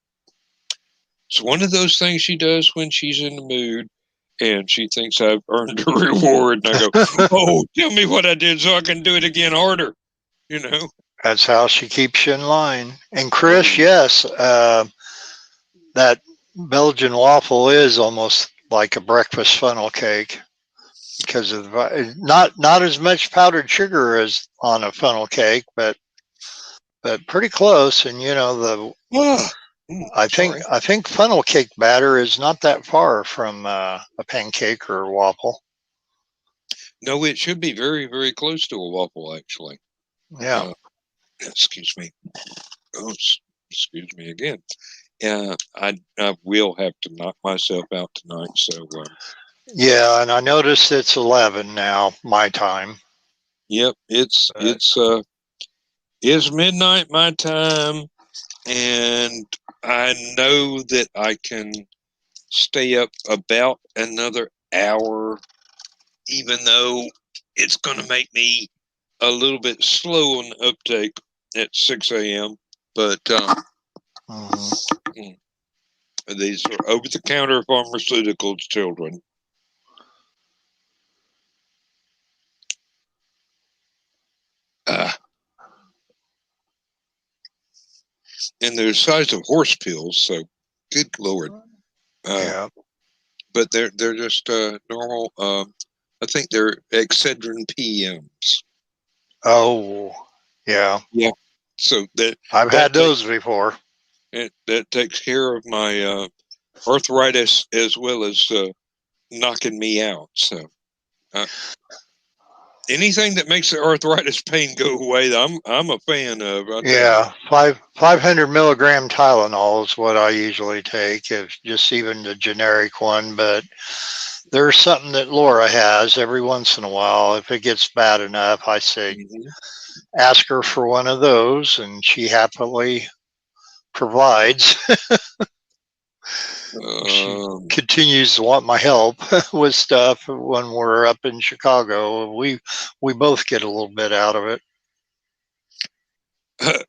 [SPEAKER 1] it's one of those things she does when she's in the mood, and she thinks I've earned a reward, and I go, "Oh, tell me what I did so I can do it again harder." You know.
[SPEAKER 3] That's how she keeps you in line. And Chris, yes, that Belgian waffle is almost like a breakfast funnel cake because of not as much powdered sugar as on a funnel cake, but pretty close. And you know I think funnel cake batter is not that far from a pancake or a waffle.
[SPEAKER 1] No, it should be very, very close to a waffle, actually.
[SPEAKER 3] Yeah.
[SPEAKER 1] Excuse me. Oh, excuse me again. I will have to knock myself out tonight. So.
[SPEAKER 3] Yeah, and I noticed it's 11 now, my time.
[SPEAKER 1] Yep, it's midnight my time, and I know that I can stay up about another hour, even though it's going to make me a little bit slow on the uptake at 6 a.m. But these are over-the-counter pharmaceuticals, children. And they're the size of horse pills, so good Lord.
[SPEAKER 3] Yeah.
[SPEAKER 1] But they're just normal. I think they're Excedrin PMs.
[SPEAKER 3] Oh, yeah.
[SPEAKER 1] Yeah. So
[SPEAKER 3] I've had those before.
[SPEAKER 1] That takes care of my arthritis as well as knocking me out. So anything that makes the arthritis pain go away, I'm a fan of.
[SPEAKER 3] Yeah, 500 milligram Tylenol is what I usually take. It's just even the generic one, but there's something that Laura has every once in a while. If it gets bad enough, I say, ask her for one of those, and she happily provides. She continues to want my help with stuff when we're up in Chicago. We both get a little bit out of it.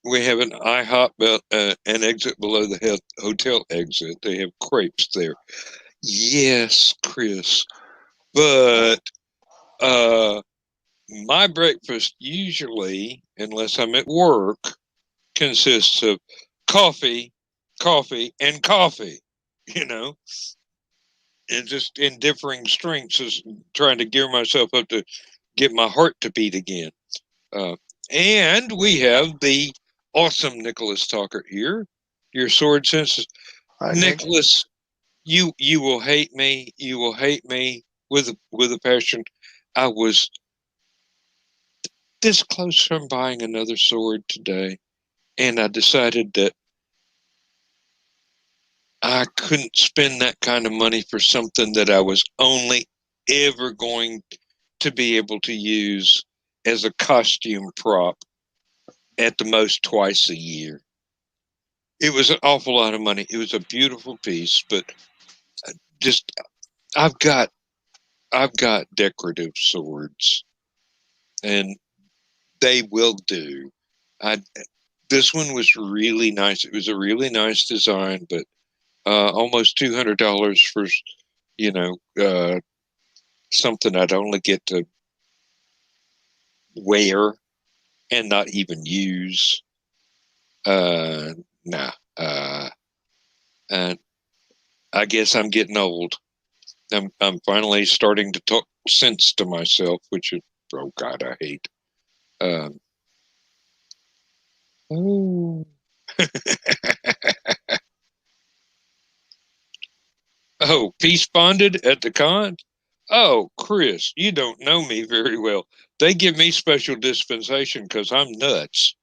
[SPEAKER 1] We have an IHOP, an exit below the hotel exit. They have crepes there. Yes, Chris. But my breakfast usually, unless I'm at work, consists of coffee, and coffee, and just in differing strengths, is trying to gear myself up to get my heart to beat again. And we have the awesome Nicholas Talker here, your sword senses. Nicholas, you will hate me. You will hate me with a passion. I was this close from buying another sword today, and I decided that I couldn't spend that kind of money for something that I was only ever going to be able to use as a costume prop at the most twice a year. It was an awful lot of money. It was a beautiful piece, but just I've got decorative swords, and they will do. This one was really nice. It was a really nice design, but almost $200 for something I'd only get to wear and not even use. Nah. And I guess I'm getting old. I'm finally starting to talk sense to myself, which is, oh God, I hate. Oh, peace bonded at the con? Oh, Chris, you don't know me very well. They give me special dispensation because I'm nuts.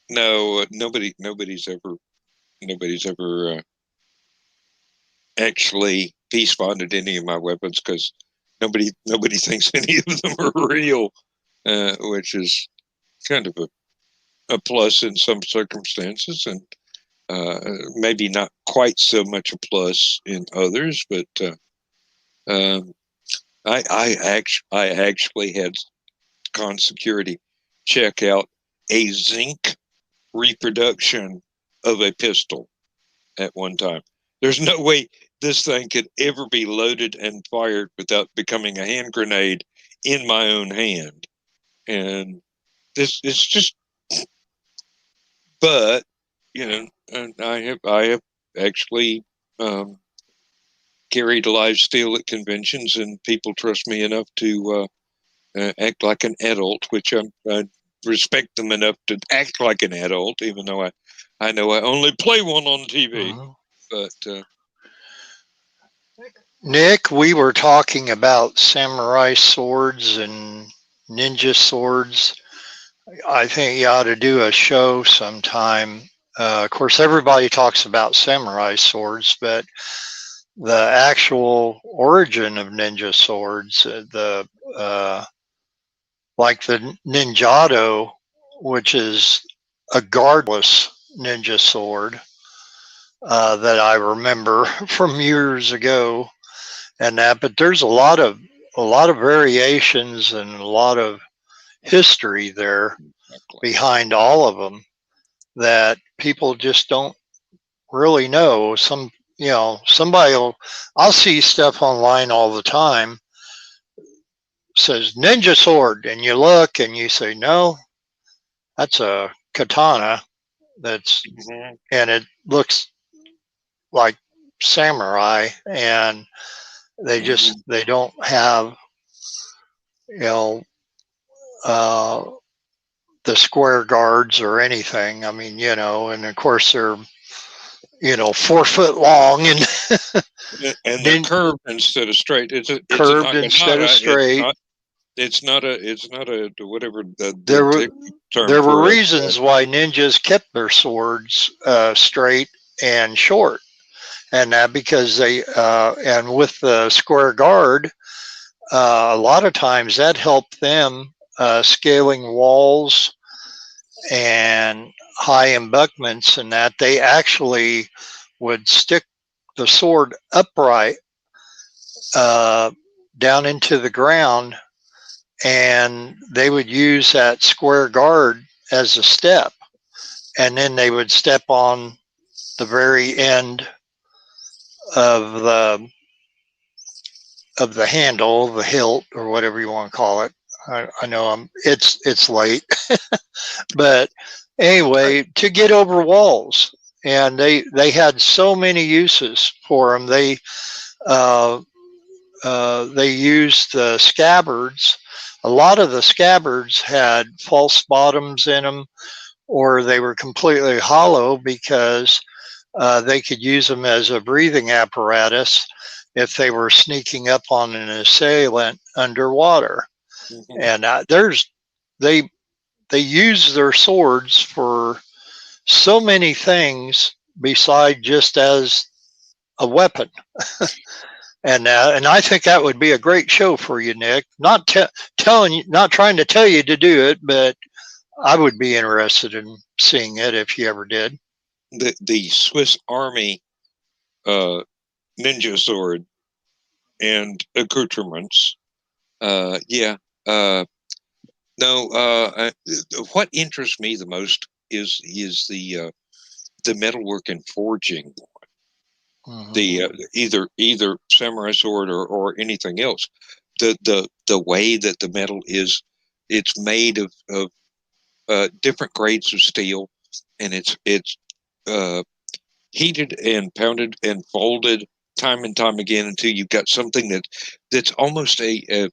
[SPEAKER 1] No, nobody's ever actually peace bonded any of my weapons because nobody thinks any of them are real, which is kind of a plus in some circumstances, and maybe not quite so much a plus in others. But I actually had con security check out a zinc reproduction of a pistol at one time. There's no way this thing could ever be loaded and fired without becoming a hand grenade in my own hand. And this it's just, but you know, and I have actually carried live steel at conventions, and people trust me enough to act like an adult, which I respect them enough to act like an adult, even though I know I only play one on TV. But
[SPEAKER 3] Nick, we were talking about samurai swords and ninja swords. I think you ought to do a show sometime. Of course, everybody talks about samurai swords, but the actual origin of ninja swords, like the ninjato, which is a guardless ninja sword that I remember from years ago, and that. But there's a lot of variations and a lot of history there behind all of them that people just don't really know. I'll see stuff online all the time, says ninja sword, and you look and you say, no, that's a katana. And it looks like samurai, and they don't have, the square guards or anything. I mean, and of course they're, 4 foot long and
[SPEAKER 1] they're curved instead of straight. It's
[SPEAKER 3] curved instead of straight.
[SPEAKER 1] It's not a whatever
[SPEAKER 3] there were
[SPEAKER 1] term.
[SPEAKER 3] There were reasons why ninjas kept their swords straight and short, and that because they and with the square guard, a lot of times that helped them scaling walls and high embankments, and that they actually would stick the sword upright down into the ground, and they would use that square guard as a step, and then they would step on the very end of the handle, the hilt, or whatever you want to call it. I know it's late, but anyway, to get over walls, and they had so many uses for them. They used the scabbards. A lot of the scabbards had false bottoms in them, or they were completely hollow because they could use them as a breathing apparatus if they were sneaking up on an assailant underwater. And they use their swords for so many things beside just as a weapon. And I think that would be a great show for you, Nick. Not trying to tell you to do it, but I would be interested in seeing it if you ever did.
[SPEAKER 1] The Swiss Army ninja sword and accoutrements. What interests me the most is the metalwork and forging. The either samurai sword or anything else. The way that the metal is, it's made of different grades of steel, and it's heated and pounded and folded time and time again until you've got something that's almost a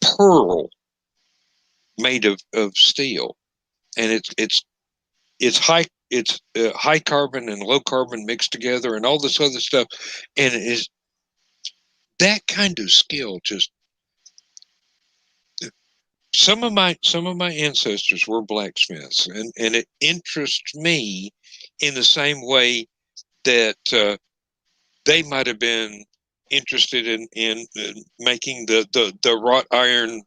[SPEAKER 1] pearl made of steel, and it's high carbon and low carbon mixed together and all this other stuff, and it is that kind of skill. Just some of my ancestors were blacksmiths, and it interests me in the same way that they might have been interested in making the wrought iron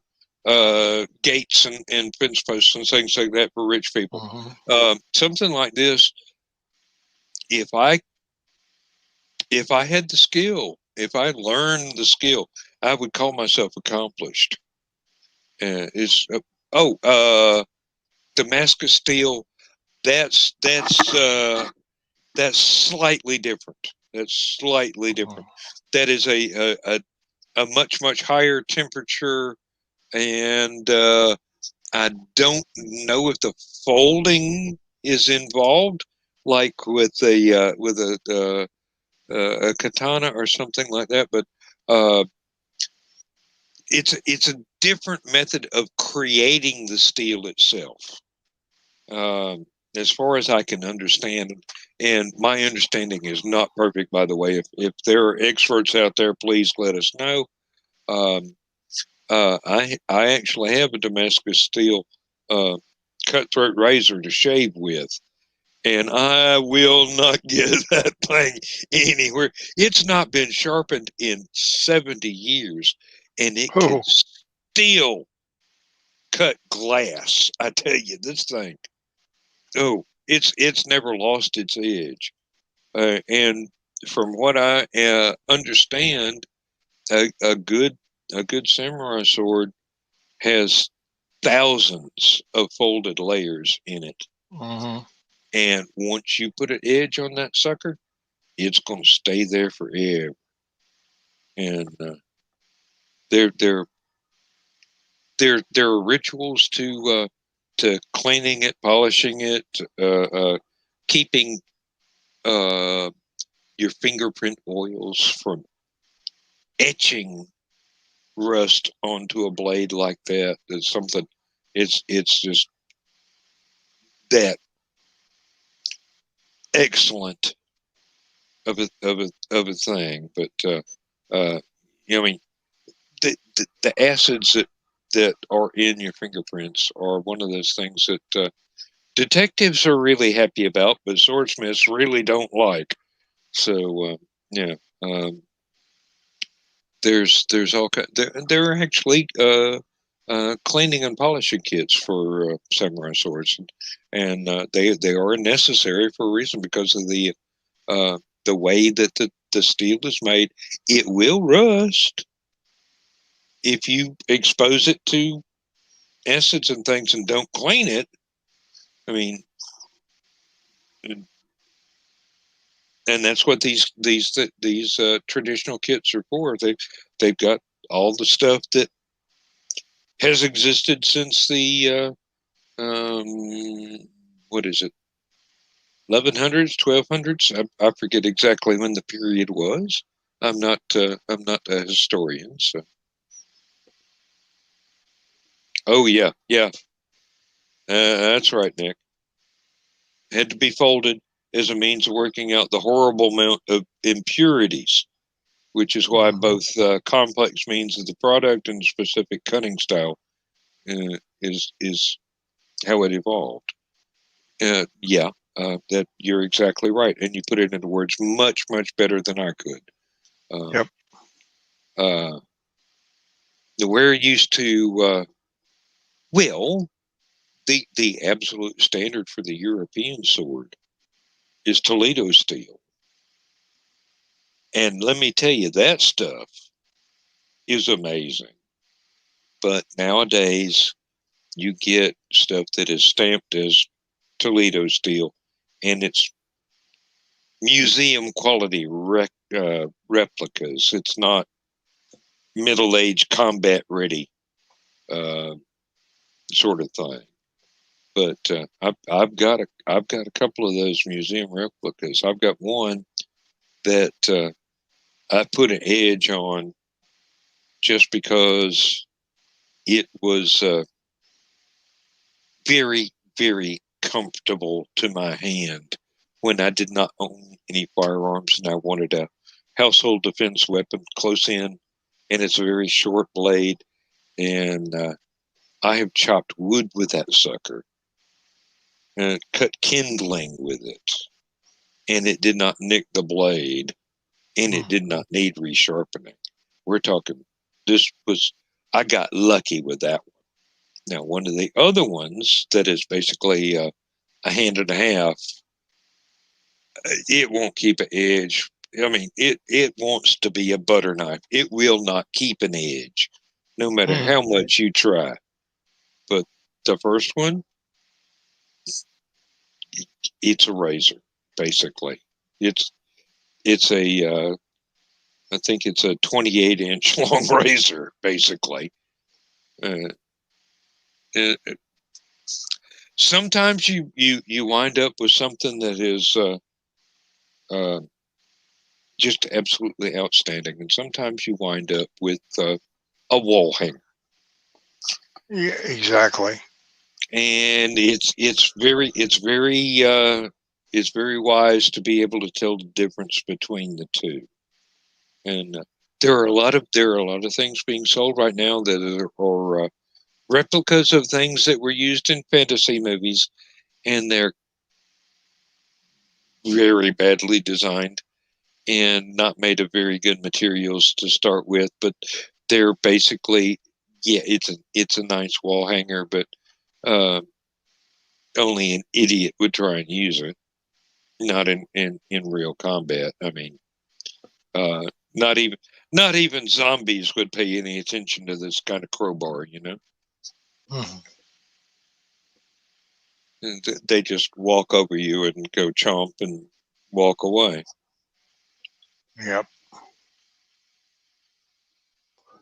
[SPEAKER 1] gates and fence posts and things like that for rich people. Something like this, if I had the skill if I learned the skill, I would call myself accomplished. It's Damascus steel. That's slightly different. That's slightly different. That is a much higher temperature, and I don't know if the folding is involved, like with a katana or something like that. But uh, it's a different method of creating the steel itself. Um, as far as I can understand, and my understanding is not perfect, by the way. If there are experts out there, please let us know. Um, I actually have a Damascus steel cutthroat razor to shave with, and I will not get that thing anywhere. It's not been sharpened in 70 years, and it can
[SPEAKER 3] Oh,
[SPEAKER 1] still cut glass. I tell you, this thing. Oh, it's never lost its edge. And from what I understand, a good samurai sword has thousands of folded layers in it.
[SPEAKER 3] mm-hmm.
[SPEAKER 1] And once you put an edge on that sucker, it's going to stay there forever. And there there there are rituals to cleaning it, polishing it, keeping uh, your fingerprint oils from etching rust onto a blade like that. It's something. It's just that excellent of a thing. But I mean, the acids that are in your fingerprints are one of those things that detectives are really happy about, but swordsmiths really don't like. So yeah, um, there's all kind. There are actually cleaning and polishing kits for samurai swords, and they are necessary for a reason because of the way that the steel is made. It will rust if you expose it to acids and things and don't clean it. I mean, and that's what these traditional kits are for. They've got all the stuff that has existed since the what is it, 1100s, 1200s. I forget exactly when the period was. I'm not a historian, so. Oh yeah. That's right, Nick. Had to be folded as a means of working out the horrible amount of impurities, which is why
[SPEAKER 3] Mm-hmm.
[SPEAKER 1] both complex means of the product and specific cutting style is how it evolved. Yeah, that you're exactly right, and you put it into words much better than I could.
[SPEAKER 3] Yep.
[SPEAKER 1] Uh, we're used to well, the absolute standard for the European sword is Toledo steel, and let me tell you, that stuff is amazing. But nowadays, you get stuff that is stamped as Toledo steel, and it's museum quality replicas. It's not middle aged combat ready uh, sort of thing. But I've got a couple of those museum replicas. I've got one that I put an edge on just because it was very comfortable to my hand when I did not own any firearms and I wanted a household defense weapon close in, and it's a very short blade, and I have chopped wood with that sucker and cut kindling with it, and it did not nick the blade, and it did not need resharpening. We're talking, this was, I got lucky with that one. Now, one of the other ones that is basically a hand and a half, it won't keep an edge I mean, it wants to be a butter knife. It will not keep an edge, no matter how much you try. But the first one, it's a razor, basically. It's a I think it's a 28-inch long razor, basically. Uh, uh, Sometimes you wind up with something that is uh, just absolutely outstanding, and sometimes you wind up with a wall hanger.
[SPEAKER 3] Yeah, exactly.
[SPEAKER 1] And it's very wise to be able to tell the difference between the two. And there are a lot of things being sold right now that are replicas of things that were used in fantasy movies, and they're very badly designed and not made of very good materials to start with. But they're basically, yeah, it's a nice wall hanger, but only an idiot would try and use it. Not in real combat. I mean, uh, not even zombies would pay any attention to this kind of crowbar. They just walk over you and go chomp and walk away.
[SPEAKER 3] Yep.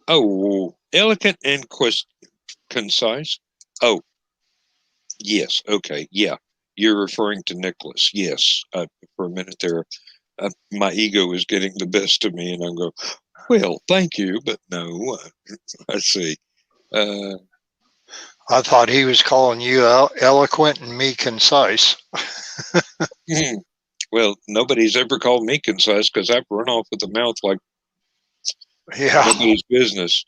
[SPEAKER 1] Oh, elegant and concise. Oh, yes. Okay. Yeah. You're referring to Nicholas. Yes. For a minute there, my ego was getting the best of me, and I'm going, well, thank you, but no. I see.
[SPEAKER 3] I thought he was calling you eloquent and me concise.
[SPEAKER 1] Well, nobody's ever called me concise because I've run off with the mouth like nobody's business.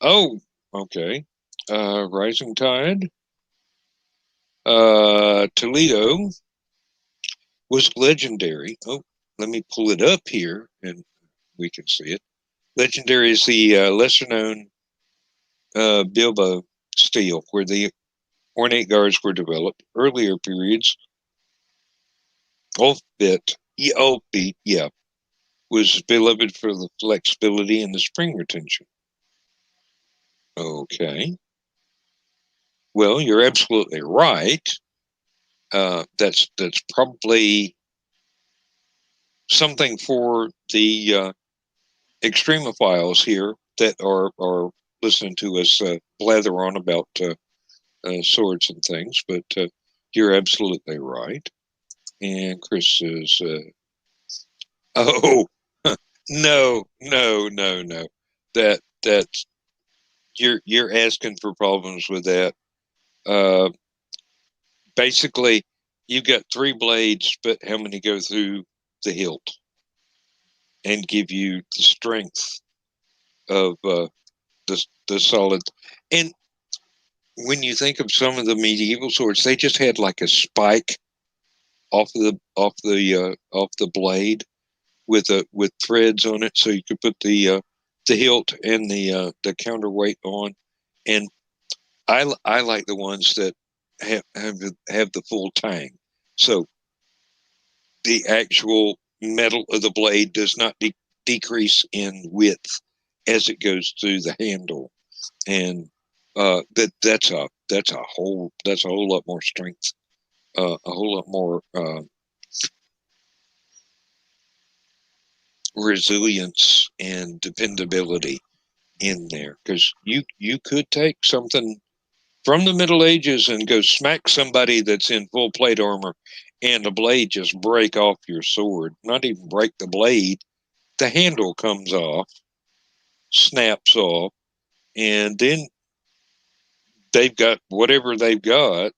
[SPEAKER 1] Oh, okay. Rising Tide. Toledo was legendary. Oh, let me pull it up here and we can see it. Legendary is the lesser known Bilbo steel, where the ornate guards were developed. Earlier periods, Offbeat, yeah, was beloved for the flexibility and the spring retention. Okay. Well, you're absolutely right. That's probably something for the extremophiles here that are listening to us blather on about swords and things. But you're absolutely right. And Chris says, "Oh, no, no, no, no. That's you're asking for problems with that. Uh, Basically, you got 3 blades, but how many go through the hilt and give you the strength of the solid? And when you think of some of the medieval swords, they just had like a spike off the blade with threads on it, so you could put the hilt and the counterweight on. And I like the ones that have the full tang. So the actual metal of the blade does not decrease in width as it goes through the handle, and that's a whole lot more strength, a whole lot more resilience and dependability in there, because you could take something from the Middle Ages and go smack somebody that's in full plate armor, and the blade just break off your sword. Not even break the blade, the handle comes off, snaps off, and then they've got whatever they've got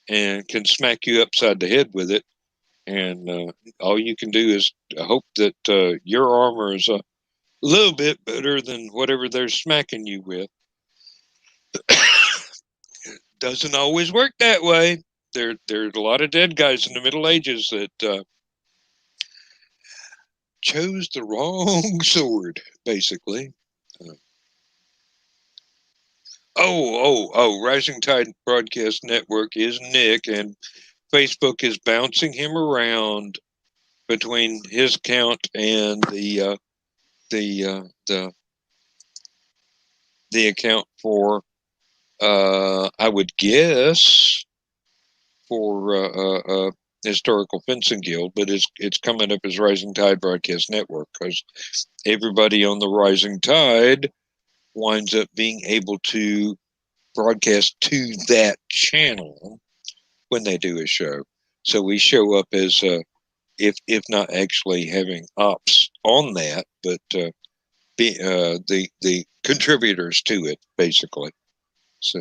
[SPEAKER 1] and can smack you upside the head with it. And all you can do is hope that your armor is a little bit better than whatever they're smacking you with. Doesn't always work that way. There's a lot of dead guys in the Middle Ages that chose the wrong sword, basically. Rising Tide Broadcast Network is Nick, and Facebook is bouncing him around. between his account and the account for I would guess for Historical Fencing Guild, but it's coming up as Rising Tide Broadcast Network because everybody on the Rising Tide winds up being able to broadcast to that channel when they do a show. So we show up as if not actually having ops on that, but the contributors to it basically. So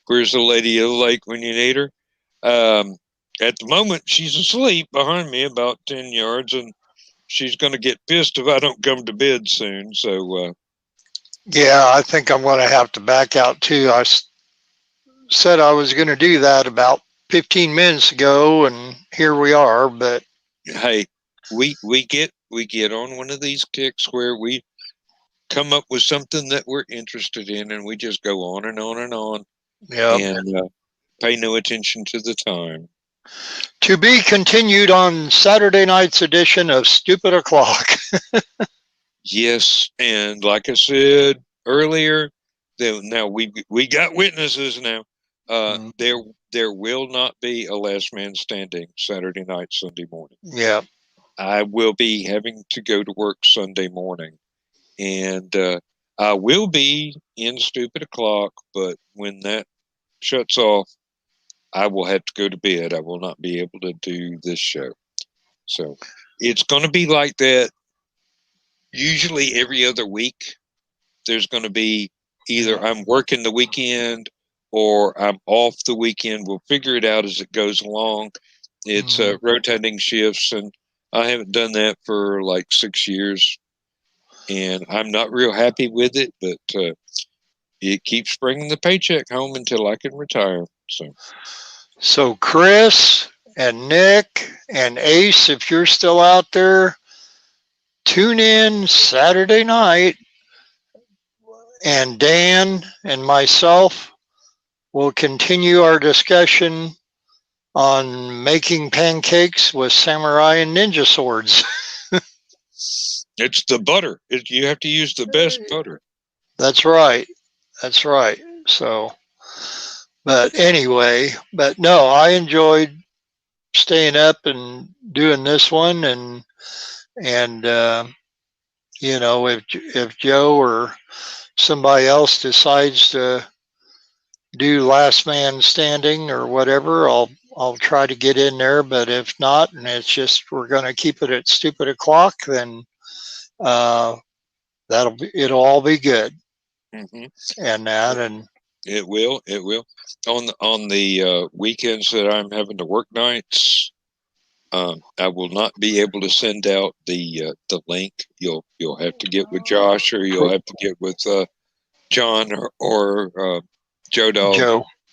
[SPEAKER 1] where's the lady of the lake when you need her? At the moment, she's asleep behind me about 10 yards, and she's going to get pissed if I don't come to bed soon. So,
[SPEAKER 3] Yeah, I think I'm going to have to back out too. Said I was going to do that about 15 minutes ago, and here we are. But
[SPEAKER 1] hey, we get on one of these kicks where we come up with something that we're interested in, and we just go on and on and on, and pay no attention to the time.
[SPEAKER 3] To be continued on Saturday night's edition of Stupid O'Clock.
[SPEAKER 1] Yes, and like I said earlier, now we got witnesses now. There will not be a last man standing Saturday night, Sunday morning.
[SPEAKER 3] Yeah.
[SPEAKER 1] I will be having to go to work Sunday morning, and I will be in Stupid O'Clock, but when that shuts off, I will have to go to bed. I will not be able to do this show. So it's going to be like that. Usually every other week, there's going to be either I'm working the weekend or I'm off the weekend. We'll figure it out as it goes along. It's rotating shifts, and I haven't done that for like 6 years, and I'm not real happy with it, but it keeps bringing the paycheck home until I can retire.
[SPEAKER 3] So Chris and Nick and Ace, if you're still out there, tune in Saturday night, and Dan and myself will continue our discussion on making pancakes with samurai and ninja swords.
[SPEAKER 1] It's the butter. You have to use the best butter.
[SPEAKER 3] That's right. That's right. So, but anyway, but no, I enjoyed staying up and doing this one, and you know, if Joe or somebody else decides to do last man standing or whatever, I'll try to get in there. But if not, and it's just we're going to keep it at Stupid O'Clock, then it'll all be good. And that and
[SPEAKER 1] it will on the weekends that I'm having to work nights. I will not be able to send out the link. You'll have to get with Josh, or you'll have to get with John or Joe Dog.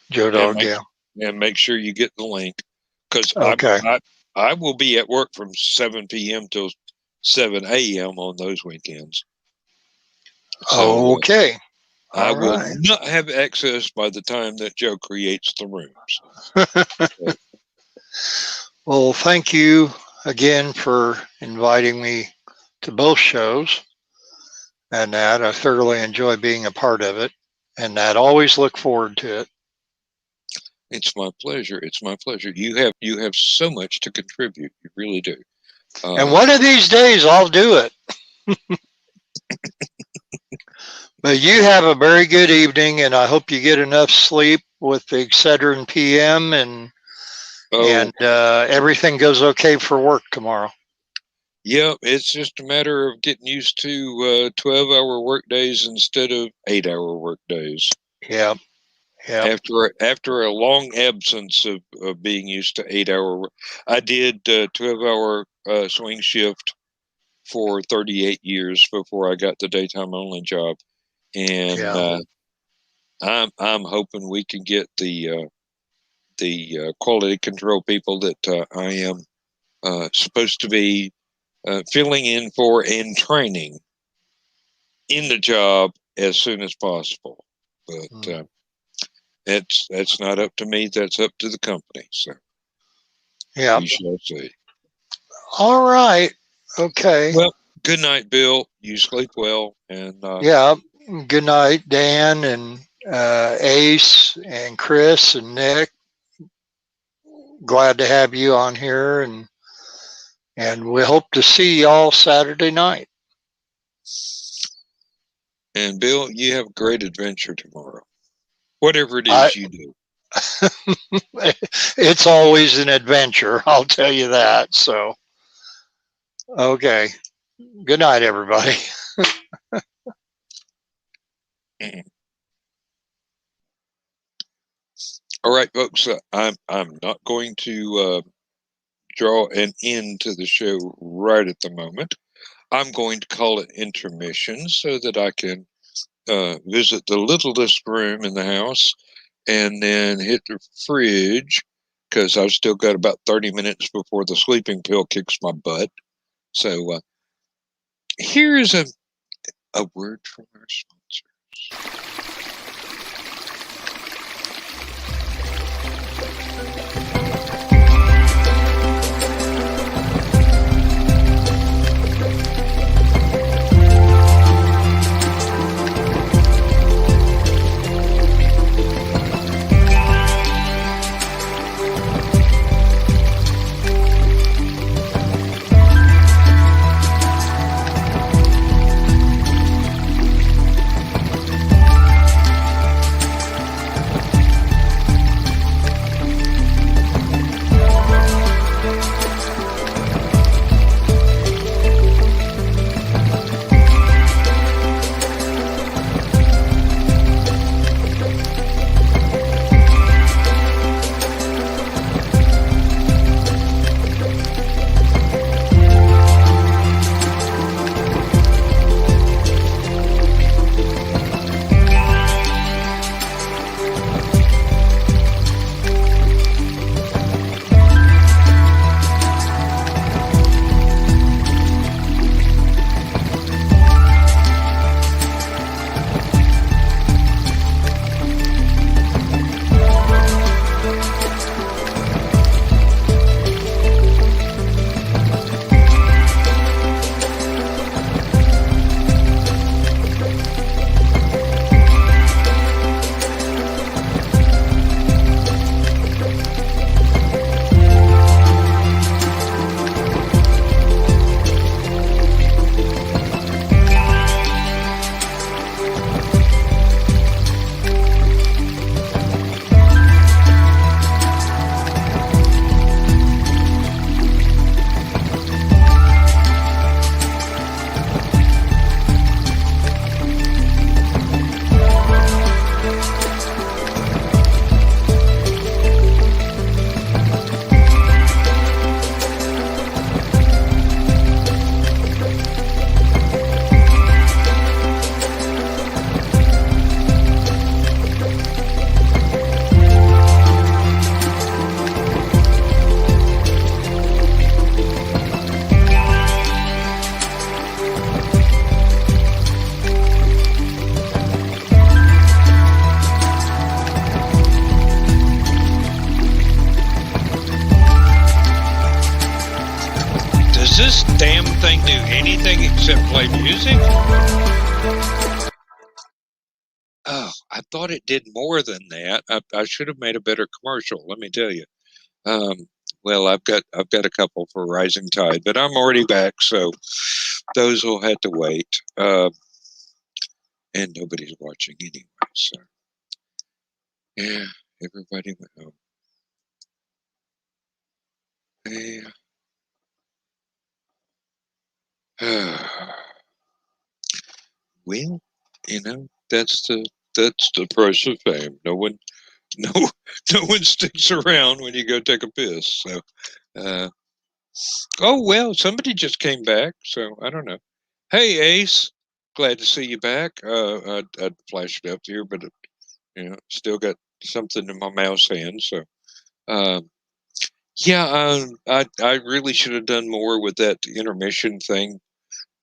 [SPEAKER 3] Joe Dog, yeah.
[SPEAKER 1] And make sure you get the link, because I will be at work from 7 p.m. till 7 a.m. on those weekends. So,
[SPEAKER 3] okay.
[SPEAKER 1] I will not have access by the time that Joe creates the rooms.
[SPEAKER 3] Well, thank you again for inviting me to both shows, and that I thoroughly enjoy being a part of it, and that always look forward to it.
[SPEAKER 1] It's my pleasure. It's my pleasure. You have so much to contribute. You really do.
[SPEAKER 3] And one of these days I'll do it. But you have a very good evening, and I hope you get enough sleep with the Excedrin PM, and everything goes okay for work tomorrow.
[SPEAKER 1] Yeah, it's just a matter of getting used to 12-hour work days instead of 8-hour work days.
[SPEAKER 3] Yeah.
[SPEAKER 1] After a long absence of being used to 8-hour work, I did 12-hour swing shift for 38 years before I got the daytime only job, and I'm hoping we can get the quality control people that I am supposed to be filling in for and training in the job as soon as possible. But That's not up to me. That's up to the company. So
[SPEAKER 3] Yeah.
[SPEAKER 1] we shall see.
[SPEAKER 3] All right. Okay.
[SPEAKER 1] Well, good night, Bill. You sleep well, and
[SPEAKER 3] Yeah. Good night, Dan and Ace and Chris and Nick. Glad to have you on here, and we hope to see y'all Saturday night.
[SPEAKER 1] and Bill, you have a great adventure tomorrow. Whatever it is you do.
[SPEAKER 3] It's always an adventure, I'll tell you that. So, okay. Good night, everybody.
[SPEAKER 1] All right, folks. I'm not going to draw an end to the show right at the moment. I'm going to call it intermission so that I can visit the littlest room in the house and then hit the fridge because I've still got about 30 minutes before the sleeping pill kicks my butt. So here is a word from our sponsors. Does this damn thing do anything except play music? Oh, I thought it did more than that. I should have made a better commercial, let me tell you. Well, I've got a couple for Rising Tide, but I'm already back, so those will have to wait. And nobody's watching anyway, so yeah, everybody went home. Yeah. Well, you know, that's the price of fame. No one sticks around when you go take a piss. So, oh well, somebody just came back, so I don't know. Hey, Ace, glad to see you back. I'd flashed it up here, but still got something in my mouse hand. So, yeah, I really should have done more with that intermission thing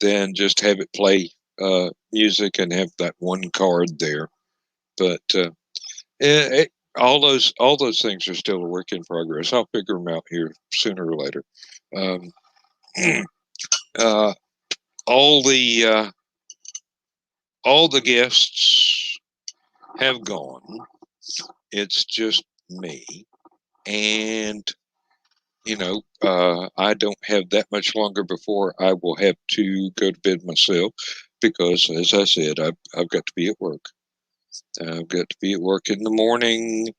[SPEAKER 1] than just have it play music and have that one card there. But all those things are still a work in progress. I'll figure them out here sooner or later. Um, uh, all the guests have gone. It's just me, and I don't have that much longer before I will have to go to bed myself because, as I said, I've got to be at work. I've got to be at work in the morning,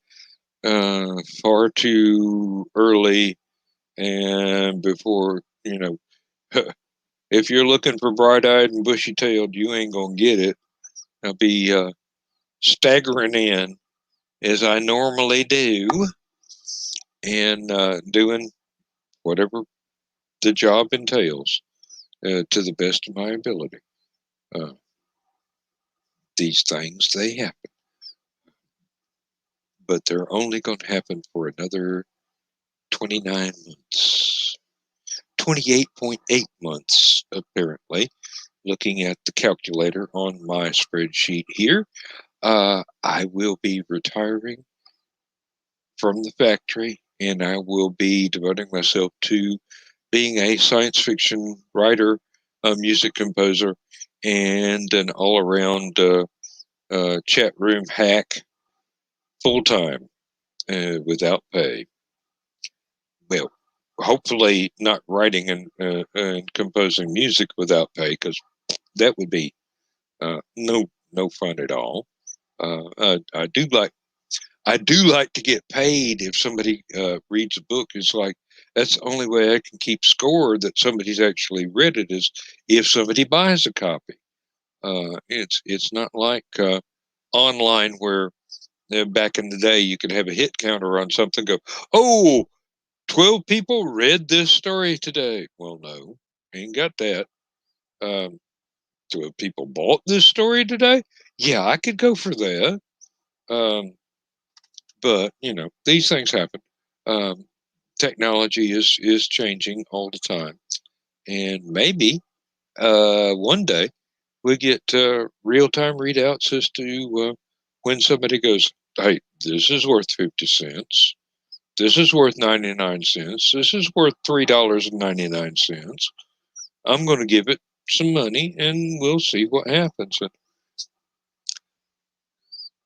[SPEAKER 1] far too early, and before if you're looking for bright-eyed and bushy-tailed, you ain't gonna get it. I'll be staggering in as I normally do, and doing whatever the job entails to the best of my ability. Uh, these things, they happen, but they're only going to happen for another 29 months. 28.8 months, apparently, looking at the calculator on my spreadsheet here. I will be retiring from the factory, and I will be devoting myself to being a science fiction writer, a music composer, and an all-around chat room hack full-time without pay. Well, hopefully not writing and composing music without pay, because that would be no fun at all. I do like to get paid if somebody reads a book. It's like that's the only way I can keep score that somebody's actually read it is if somebody buys a copy. It's not like online where back in the day you could have a hit counter on something. Go, oh, 12 people read this story today. Well, no, ain't got that. 12 people bought this story today. Yeah, I could go for that. But these things happen. Technology is changing all the time, and maybe one day we get real time readouts as to when somebody goes, "Hey, this is worth 50 cents. This is worth 99 cents. This is worth $3.99. I'm going to give it some money, and we'll see what happens." And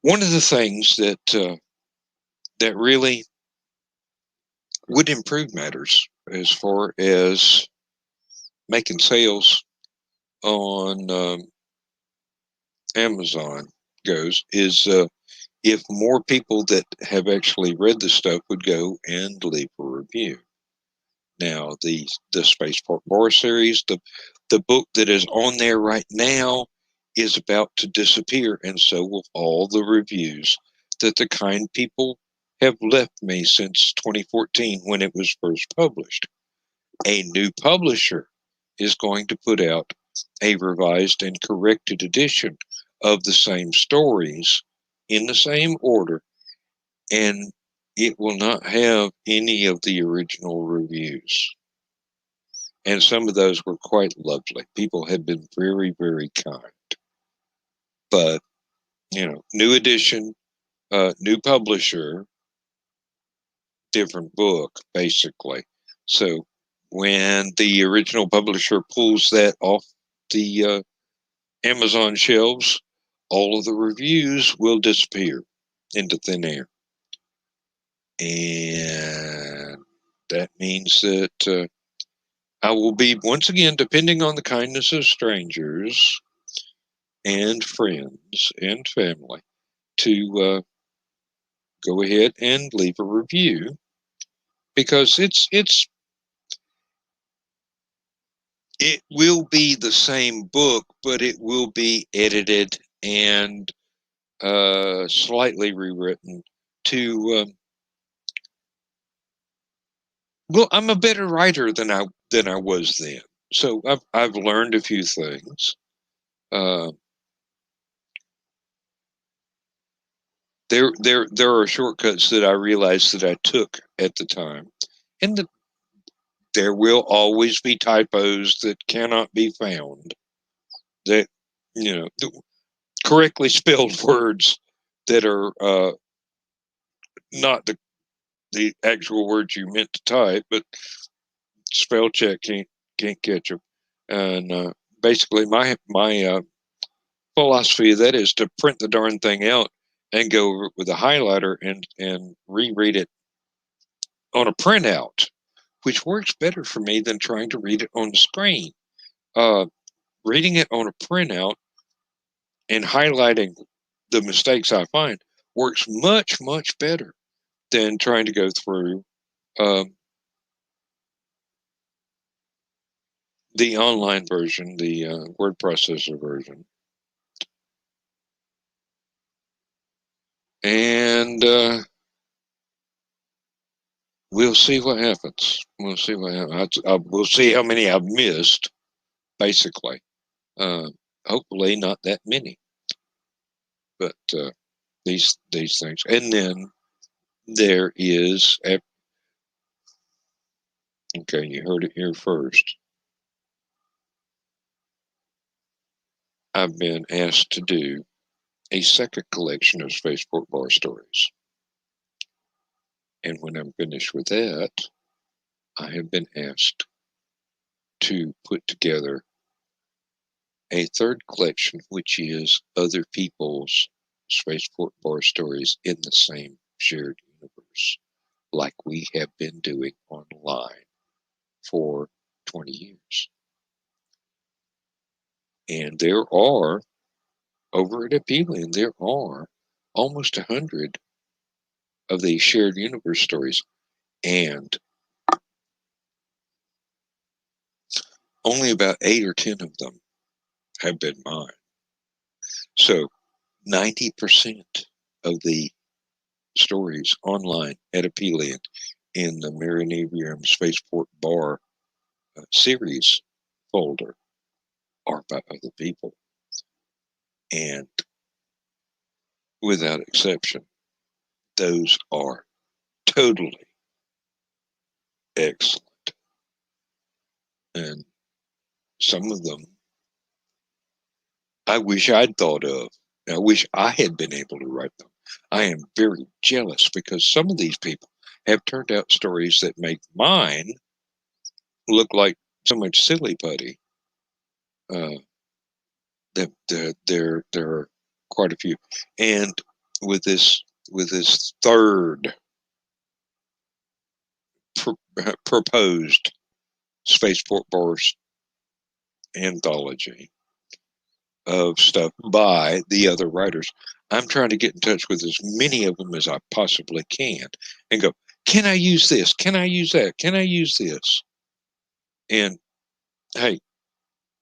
[SPEAKER 1] one of the things that really would improve matters as far as making sales on Amazon goes is if more people that have actually read the stuff would go and leave a review. Now, the Spaceport Bar series, the book that is on there right now is about to disappear, and so will all the reviews that the kind people have left me since 2014 when it was first published. A new publisher is going to put out a revised and corrected edition of the same stories in the same order, and it will not have any of the original reviews. And some of those were quite lovely. People have been very, very kind. But, new edition, new publisher, different book, basically. So when the original publisher pulls that off the Amazon shelves, all of the reviews will disappear into thin air. And that means that I will be, once again, depending on the kindness of strangers and friends and family to go ahead and leave a review, because it will be the same book, but it will be edited and slightly rewritten to well, I'm a better writer than I was then. So I've learned a few things. There are shortcuts that I realized that I took at the time, and there will always be typos that cannot be found. That the correctly spelled words that are not the actual words you meant to type, but spell check can't catch them. And basically, my philosophy of that is to print the darn thing out and go over it with a highlighter and reread it on a printout, which works better for me than trying to read it on the screen. Reading it on a printout and highlighting the mistakes I find works much, much better than trying to go through the online version, the word processor version. And we'll see what happens. We'll see what happens. We'll see how many I've missed, basically. Hopefully not that many. But these things. And then there is, okay, you heard it here first. I've been asked to do a second collection of Spaceport Bar stories. And when I'm finished with that, I have been asked to put together a third collection, which is other people's Spaceport Bar stories in the same shared universe, like we have been doing online for 20 years. And there are, over at Aphelion, there are almost 100 of these shared universe stories, and only about 8 or 10 of them have been mine. So 90% of the stories online at Aphelion in the Marinarium Spaceport Bar series folder are by other people. And without exception, those are totally excellent. And some of them I wish I'd thought of. I wish I had been able to write them. I am very jealous because some of these people have turned out stories that make mine look like so much silly putty. There are quite a few, and with this third proposed Spaceport Bars anthology of stuff by the other writers, I'm trying to get in touch with as many of them as I possibly can and go, can I use this? Can I use that? Can I use this? And hey,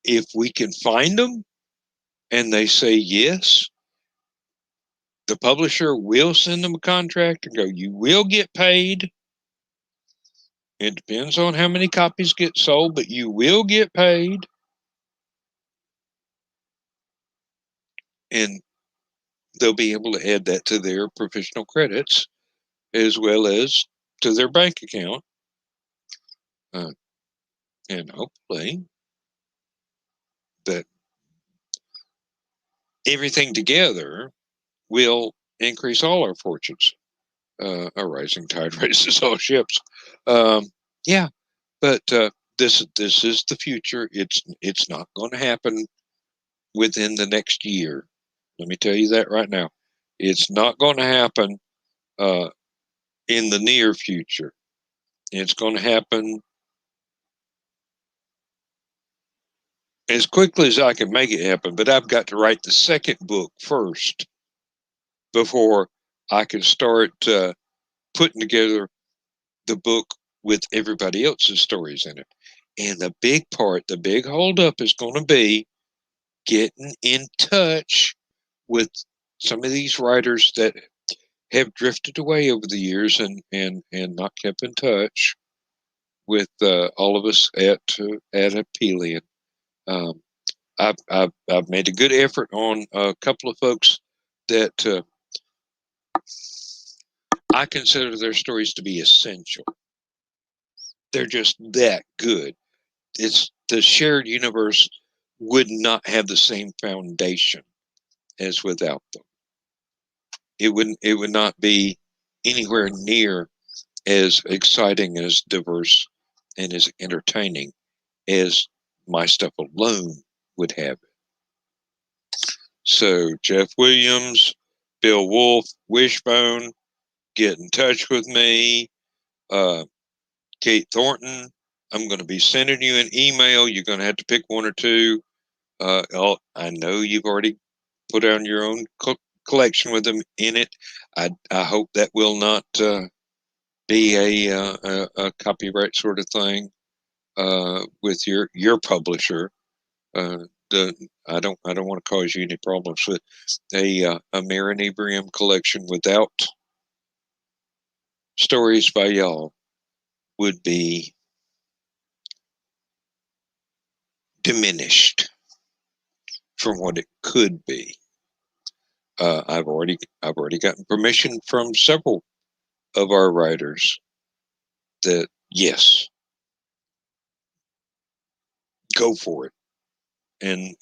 [SPEAKER 1] if we can find them and they say yes, the publisher will send them a contract and go, you will get paid. It depends on how many copies get sold, but you will get paid. And they'll be able to add that to their professional credits as well as to their bank account. And hopefully that everything together will increase all our fortunes. A rising tide raises all ships. Yeah, but this is the future. It's not going to happen within the next year. Let me tell you that right now. It's not going to happen in the near future. It's going to happen as quickly as I can make it happen, but I've got to write the second book first before I can start putting together the book with everybody else's stories in it. And the big part, the big holdup is going to be getting in touch with some of these writers that have drifted away over the years and not kept in touch with all of us at Aphelion. I've made a good effort on a couple of folks that I consider their stories to be essential. They're just that good. It's the shared universe would not have the same foundation as without them. It would not be anywhere near as exciting, as diverse, and as entertaining as my stuff alone would have it. So Jeff Williams, Bill Wolf, Wishbone, get in touch with me. Kate Thornton, I'm going to be sending you an email. You're going to have to pick one or two. I know you've already put on your own collection with them in it. I hope that will not be a copyright sort of thing with your publisher. I don't want to cause you any problems with a Marinibrium collection without stories by y'all would be diminished from what it could be. I've already gotten permission from several of our writers that yes, go for it, and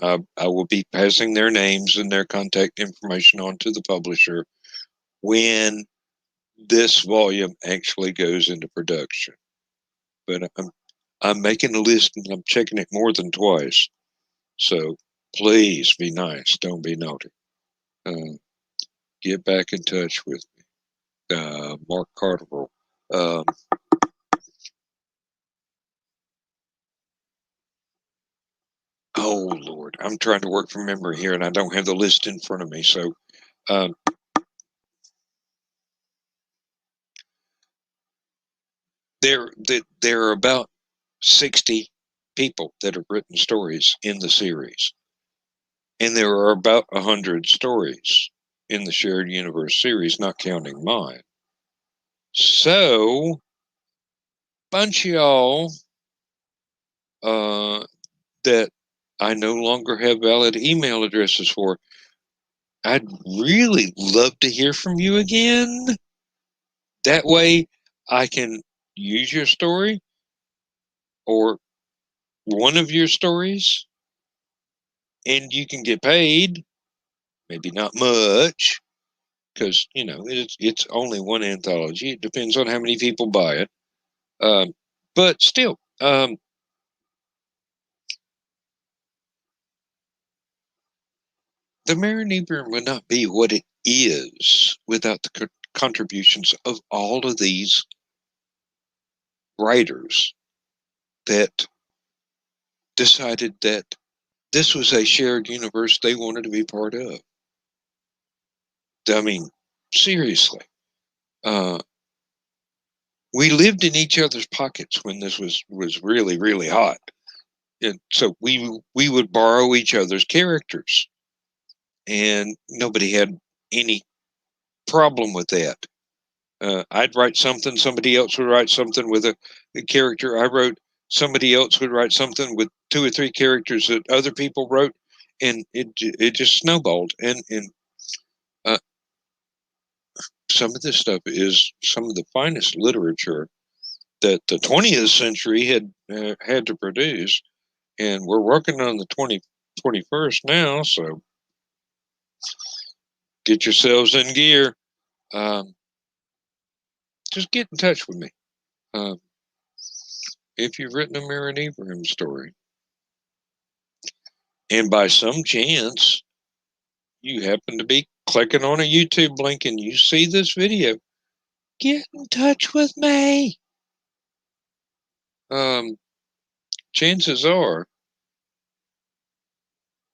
[SPEAKER 1] I will be passing their names and their contact information on to the publisher when this volume actually goes into production. But I'm making a list and I'm checking it more than twice. So please be nice. Don't be naughty. Get back in touch with me. Mark Carterville. Oh, Lord. I'm trying to work from memory here and I don't have the list in front of me. So there are about 60 people that have written stories in the series. And there are about 100 stories in the Shared Universe series, not counting mine. So, bunch of y'all that I no longer have valid email addresses for, I'd really love to hear from you again. That way I can use your story or one of your stories and you can get paid. Maybe not much, because it's only one anthology. It depends on how many people buy it, but still, the Marinibrium would not be what it is without the contributions of all of these writers that decided that this was a shared universe they wanted to be part of. I mean, seriously. We lived in each other's pockets when this was really, really hot. And so we would borrow each other's characters. And nobody had any problem with that. I'd write something, somebody else would write something with a character I wrote, somebody else would write something with 2 or 3 characters that other people wrote, and it just snowballed. And some of this stuff is some of the finest literature that the 20th century had to produce, and we're working on the 21st now. So get yourselves in gear. Just get in touch with me. If you've written a Marinibrium story, and by some chance you happen to be clicking on a YouTube link and you see this video, get in touch with me. Chances are,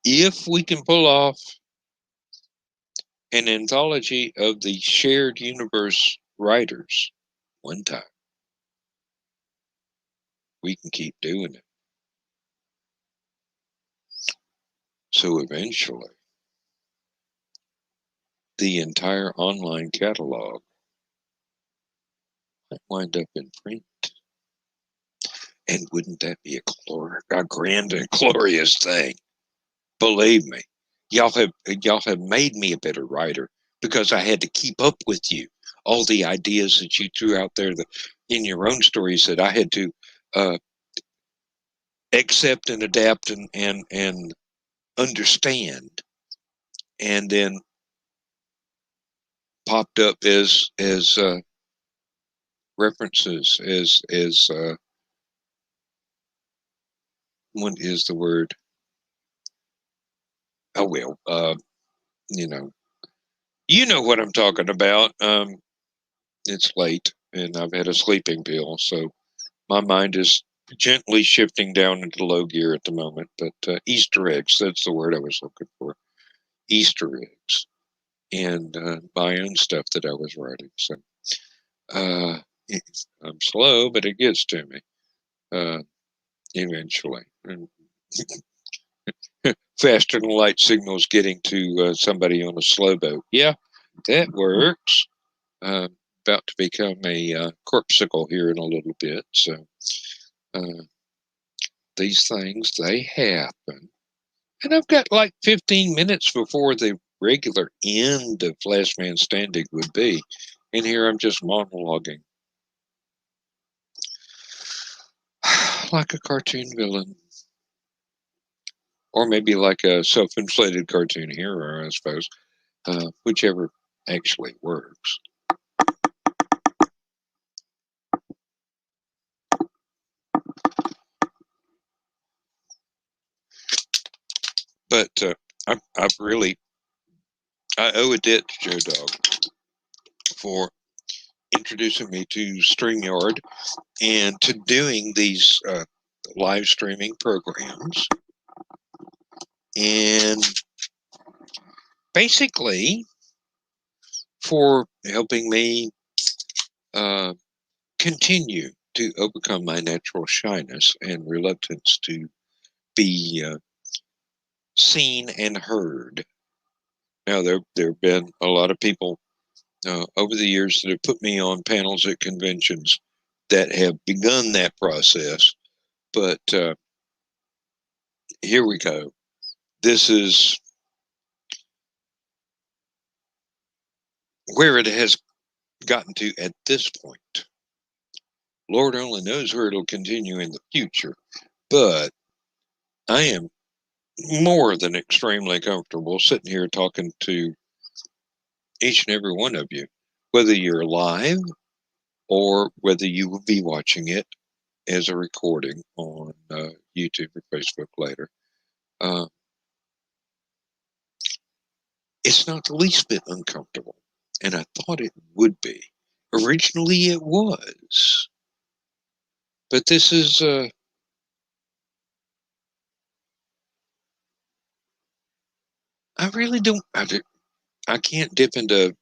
[SPEAKER 1] if we can pull off an anthology of the Shared Universe writers one time, we can keep doing it. So eventually, the entire online catalog might wind up in print. And wouldn't that be a grand and glorious thing? Believe me, y'all have made me a better writer because I had to keep up with you. All the ideas that you threw out there in your own stories that I had to accept and adapt and understand, and then popped up as references, as what is the word? Oh well, you know what I'm talking about. It's late, and I've had a sleeping pill, so my mind is gently shifting down into low gear at the moment. But Easter eggs, that's the word I was looking for. Easter eggs. And my own stuff that I was writing. So I'm slow, but it gets to me eventually. And faster than light signals getting to somebody on a slow boat. Yeah, that works. About to become a corpsicle here in a little bit. So these things, they happen. And I've got like 15 minutes before the regular end of Last Man Standing would be. And here I'm just monologuing. Like a cartoon villain. Or maybe like a self-inflated cartoon hero, I suppose. Whichever actually works. But I owe a debt to Joe Dog for introducing me to StreamYard and to doing these live streaming programs. And basically for helping me continue to overcome my natural shyness and reluctance to be seen and heard. Now, there have been a lot of people over the years that have put me on panels at conventions that have begun that process. But here we go. This is where it has gotten to at this point. Lord only knows where it'll continue in the future. But I am more than extremely comfortable sitting here talking to each and every one of you, whether you're live or whether you will be watching it as a recording on YouTube or Facebook later. It's not the least bit uncomfortable, and I thought it would be. Originally it was. But this is, I really don't, I can't dip into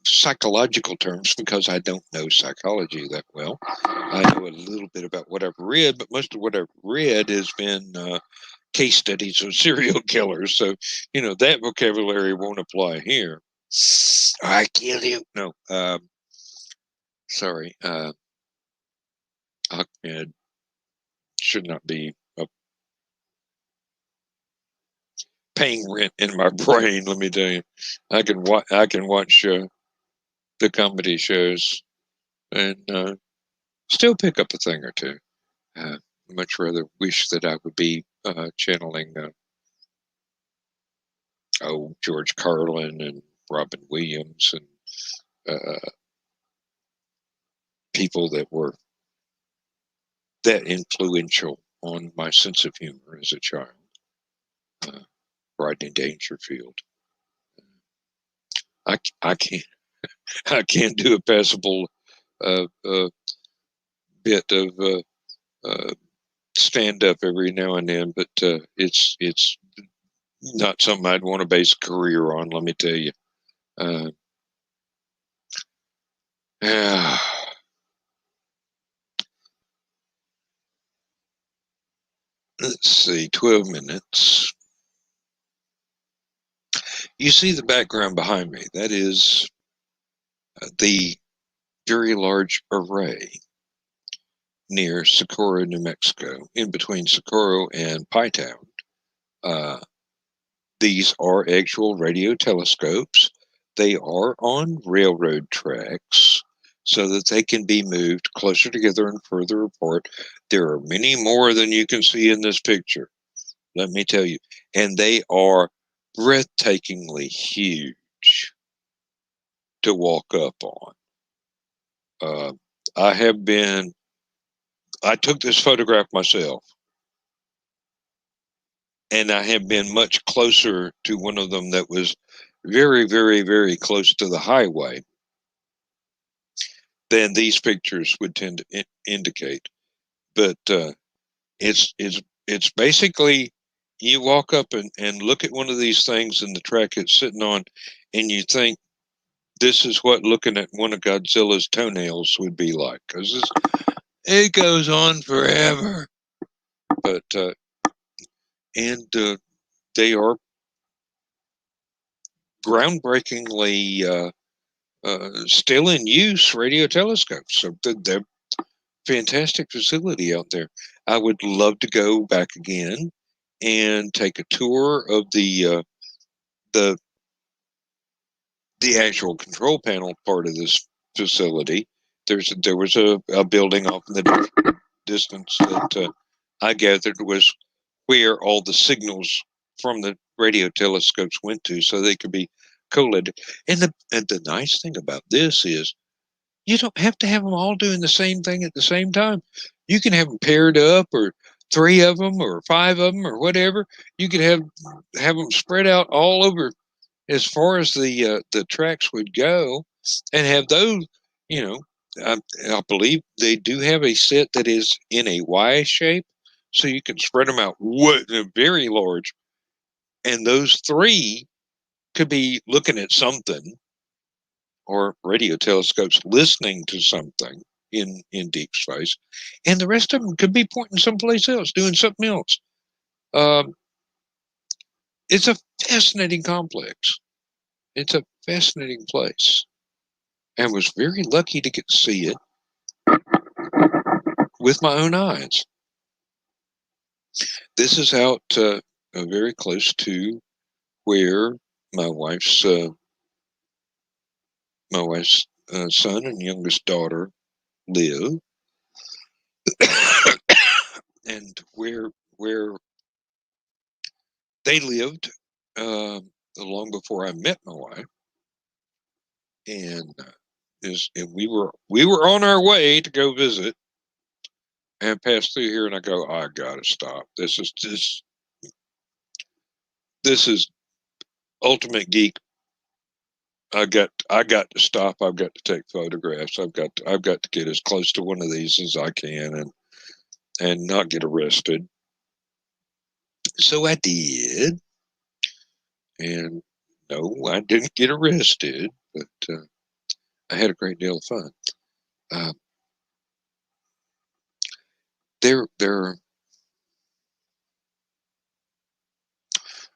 [SPEAKER 1] psychological terms because I don't know psychology that well. I know a little bit about what I've read, but most of what I've read has been case studies of serial killers. So, that vocabulary won't apply here. I kill you. No, sorry. Ahmed should not be paying rent in my brain. Let me tell you, I can watch the comedy shows and still pick up a thing or two. Much rather wish that I would be channeling George Carlin and Robin Williams and people that were that influential on my sense of humor as a child. Rodney Dangerfield. I can't do a passable bit of stand up every now and then, but it's not something I'd want to base a career on. Let me tell you. Let's see, 12 minutes. You see the background behind me. That is the very large array near Socorro, New Mexico, in between Socorro and Pie Town. These are actual radio telescopes. They are on railroad tracks so that they can be moved closer together and further apart. There are many more than you can see in this picture, let me tell you. And they are breathtakingly huge. to walk up on. I took this photograph myself, and I have been much closer to one of them that was very, very, very close to the highway than these pictures would tend to indicate. But it's basically, you walk up and look at one of these things in the track it's sitting on, and you think this is what looking at one of Godzilla's toenails would be like, because it goes on forever. But they are groundbreakingly still in use radio telescopes. So they're fantastic facility out there. I would love to go back again and take a tour of the actual control panel part of this facility. There was a building off in the distance that I gathered was where all the signals from the radio telescopes went to, so they could be collated. And the nice thing about this is you don't have to have them all doing the same thing at the same time. You can have them paired up, or 3 of them, or 5 of them, or whatever. You could have them spread out all over as far as the tracks would go, and have those. You know, I believe they do have a set that is in a Y shape, so you can spread them out very large, and those 3 could be looking at something, or radio telescopes listening to something in deep space, and the rest of them could be pointing someplace else, doing something else. It's a fascinating complex. It's a fascinating place, and was very lucky to get to see it with my own eyes. This is out very close to where my wife's son and youngest daughter live, and where they lived long before I met my wife, and we were on our way to go visit, and passed through here, and I go, I gotta stop. This is ultimate geek. I got to stop. I've got to take photographs. I've got to get as close to one of these as I can, and not get arrested. So I did, and no, I didn't get arrested, but I had a great deal of fun. They're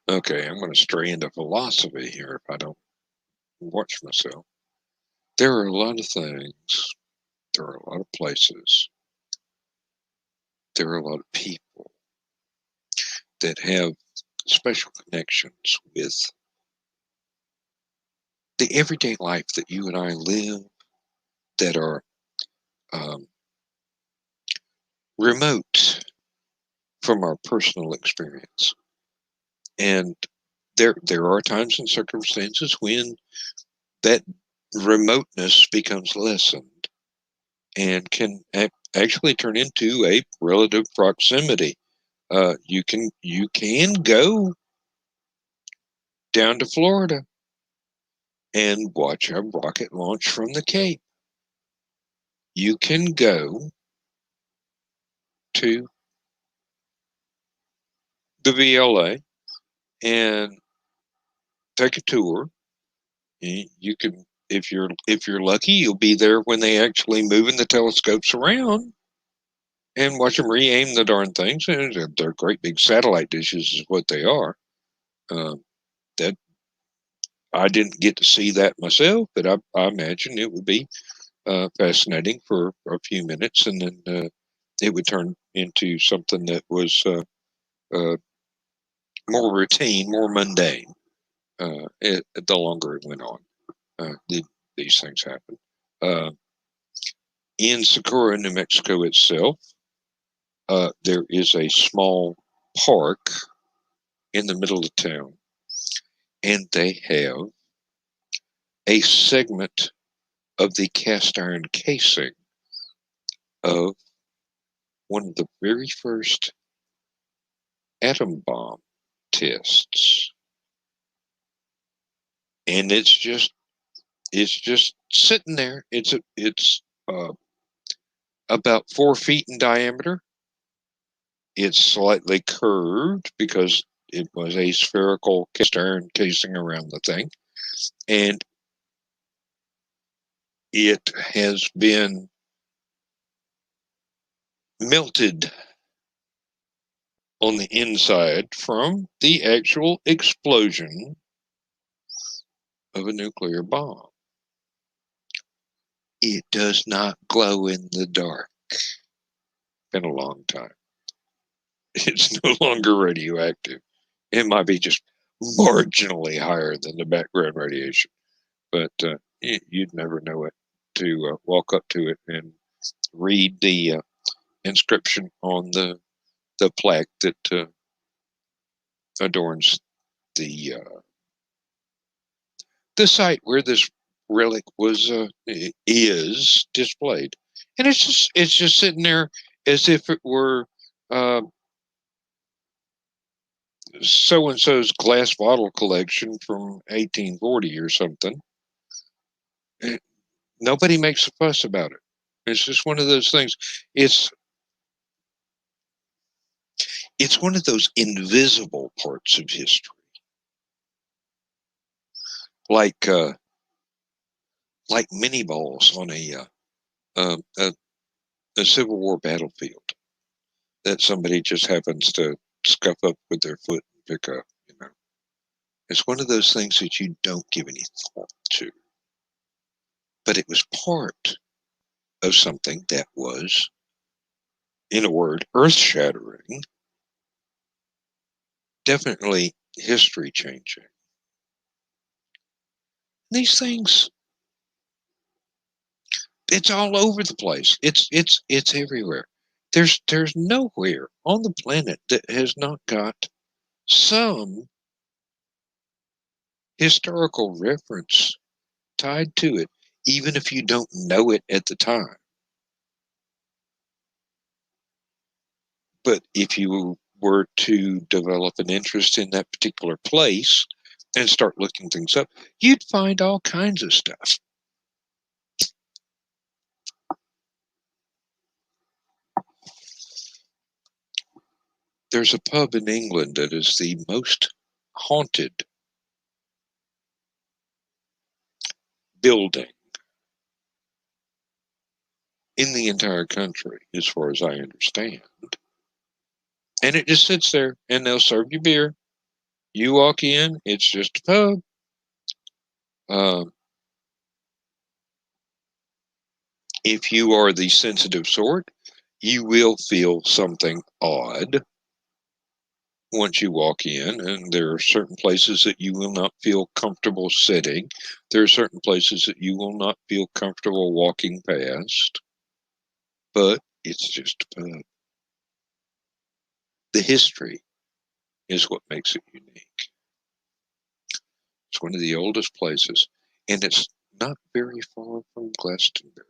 [SPEAKER 1] okay. I'm going to stray into philosophy here if I don't watch myself. There are a lot of things. There are a lot of places. There are a lot of people that have special connections with the everyday life that you and I live, that are remote from our personal experience. And there are times and circumstances when that remoteness becomes lessened and can actually turn into a relative proximity. You can go down to Florida and watch a rocket launch from the Cape. You can go to the VLA and take a tour. You can, if you're lucky, you'll be there when they actually moving the telescopes around, and watch them re-aim the darn things. And they're great big satellite dishes, is what they are. That I didn't get to see that myself, but I imagine it would be fascinating for a few minutes, and then it would turn into something that was more routine, more mundane. The longer it went on, these things happen. In Socorro, New Mexico itself, there is a small park in the middle of town, and they have a segment of the cast iron casing of one of the very first atom bomb tests. And it's just sitting there. It's about 4 feet in diameter. It's slightly curved because it was a spherical cast iron casing around the thing. And it has been melted on the inside from the actual explosion of a nuclear bomb. It does not glow in the dark. Been a long time. It's no longer radioactive. It might be just marginally higher than the background radiation, but you'd never know it to walk up to it and read the inscription on the plaque that adorns the site where this relic was is displayed, and it's just sitting there as if it were so and so's glass bottle collection from 1840 or something. Nobody makes a fuss about it. It's just one of those things. It's one of those invisible parts of history, like mini balls on a Civil War battlefield that somebody just happens to scuff up with their foot and pick up. It's one of those things that you don't give any thought to, but it was part of something that was, in a word, earth-shattering, definitely history-changing. These things, it's all over the place. It's everywhere. There's nowhere on the planet that has not got some historical reference tied to it, even if you don't know it at the time. But if you were to develop an interest in that particular place and start looking things up, you'd find all kinds of stuff. There's a pub in England that is the most haunted building in the entire country, as far as I understand. And it just sits there, and they'll serve you beer. You walk in, it's just a pub. If you are the sensitive sort, you will feel something odd once you walk in, and there are certain places that you will not feel comfortable sitting. There are certain places that you will not feel comfortable walking past, but it's just a pub. The history is what makes it unique. It's one of the oldest places, and it's not very far from Glastonbury.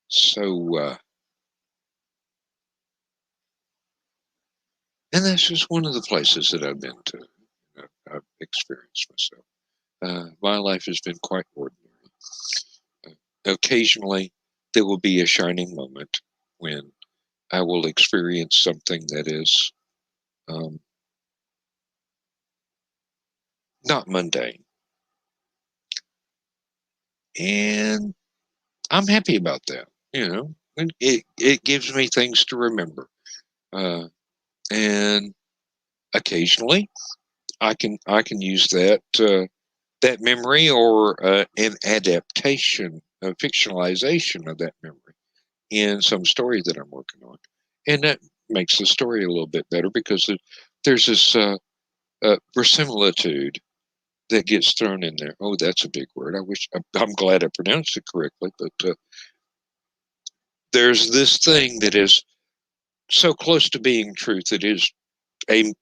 [SPEAKER 1] So, and that's just one of the places that I've been to. I've experienced myself. My life has been quite ordinary. Occasionally, there will be a shining moment when I will experience something that is not mundane. And I'm happy about that. It gives me things to remember. And occasionally, I can use that memory or an adaptation, a fictionalization of that memory in some story that I'm working on, and that makes the story a little bit better because there's this verisimilitude that gets thrown in there. Oh, that's a big word. I'm glad I pronounced it correctly, but there's this thing that is so close to being truth. It is a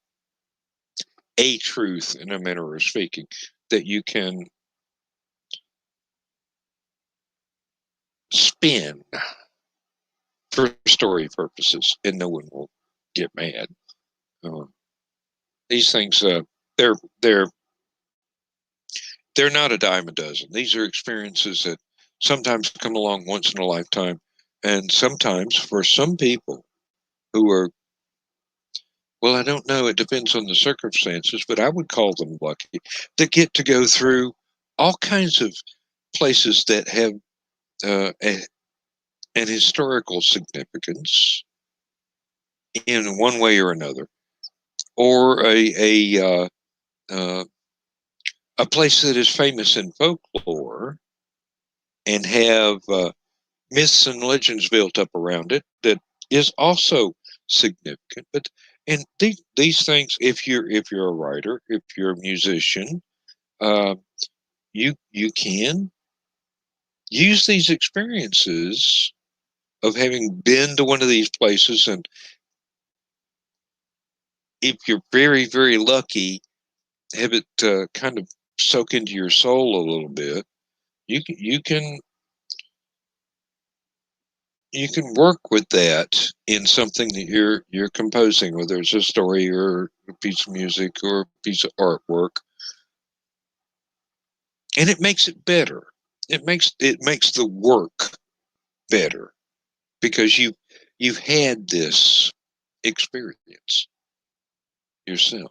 [SPEAKER 1] truth in a manner of speaking that you can spin for story purposes, and no one will get mad. These things, they're not a dime a dozen. These are experiences that sometimes come along once in a lifetime, and sometimes for some people who are, well, I don't know, it depends on the circumstances, but I would call them lucky, that get to go through all kinds of places that have an historical significance in one way or another, or a place that is famous in folklore and have myths and legends built up around it that is also significant. But and these things, if you're a writer, if you're a musician, you can use these experiences of having been to one of these places, and if you're very, very lucky, have it kind of soak into your soul a little bit. You can work with that in something that you're composing, whether it's a story or a piece of music or a piece of artwork, and it makes it better. It makes the work better because you've had this experience yourself,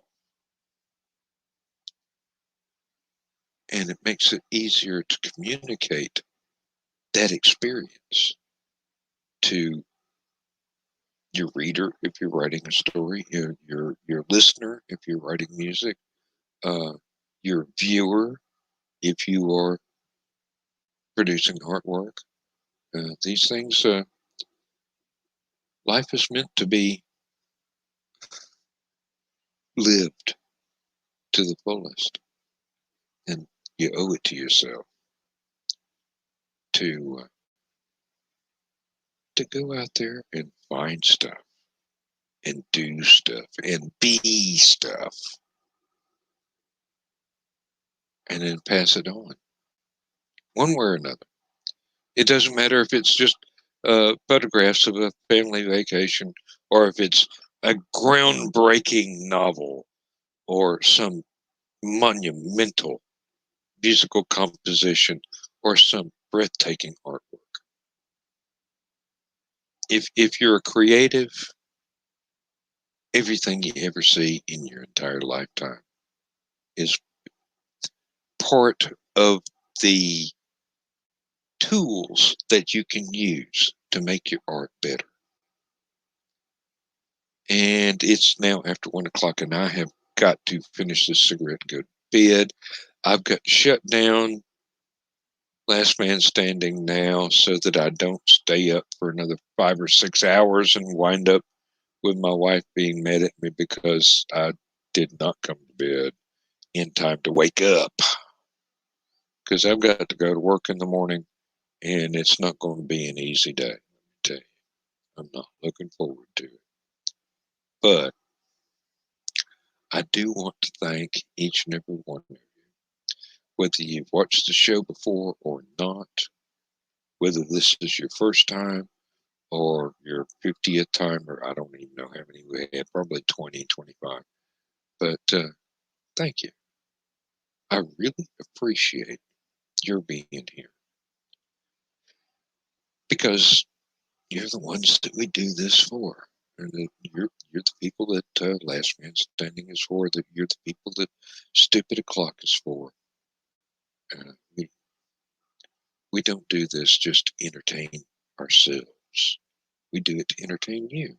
[SPEAKER 1] and it makes it easier to communicate that experience to your reader if you're writing a story, your listener if you're writing music, your viewer if you are producing artwork. These things, life is meant to be lived to the fullest, and you owe it to yourself to go out there and find stuff and do stuff and be stuff, and then pass it on one way or another. It doesn't matter if it's just photographs of a family vacation, or if it's a groundbreaking novel, or some monumental musical composition, or some breathtaking artwork. If you're a creative, everything you ever see in your entire lifetime is part of the tools that you can use to make your art better. And it's now after 1 o'clock, and I have got to finish this cigarette and go to bed. I've got to shut down Last Man Standing now so that I don't stay up for another 5 or 6 hours and wind up with my wife being mad at me because I did not come to bed in time to wake up. Because I've got to go to work in the morning, and it's not going to be an easy day. Let me tell you, I'm not looking forward to it. But I do want to thank each and every one of you, whether you've watched the show before or not, whether this is your first time or your 50th time, or I don't even know how many we had, probably 20, 25. But thank you. I really appreciate your being here, because you're the ones that we do this for. And you're the people that Last Man Standing is for, that you're the people that Stupid O'Clock is for. We don't do this just to entertain ourselves. We do it to entertain you.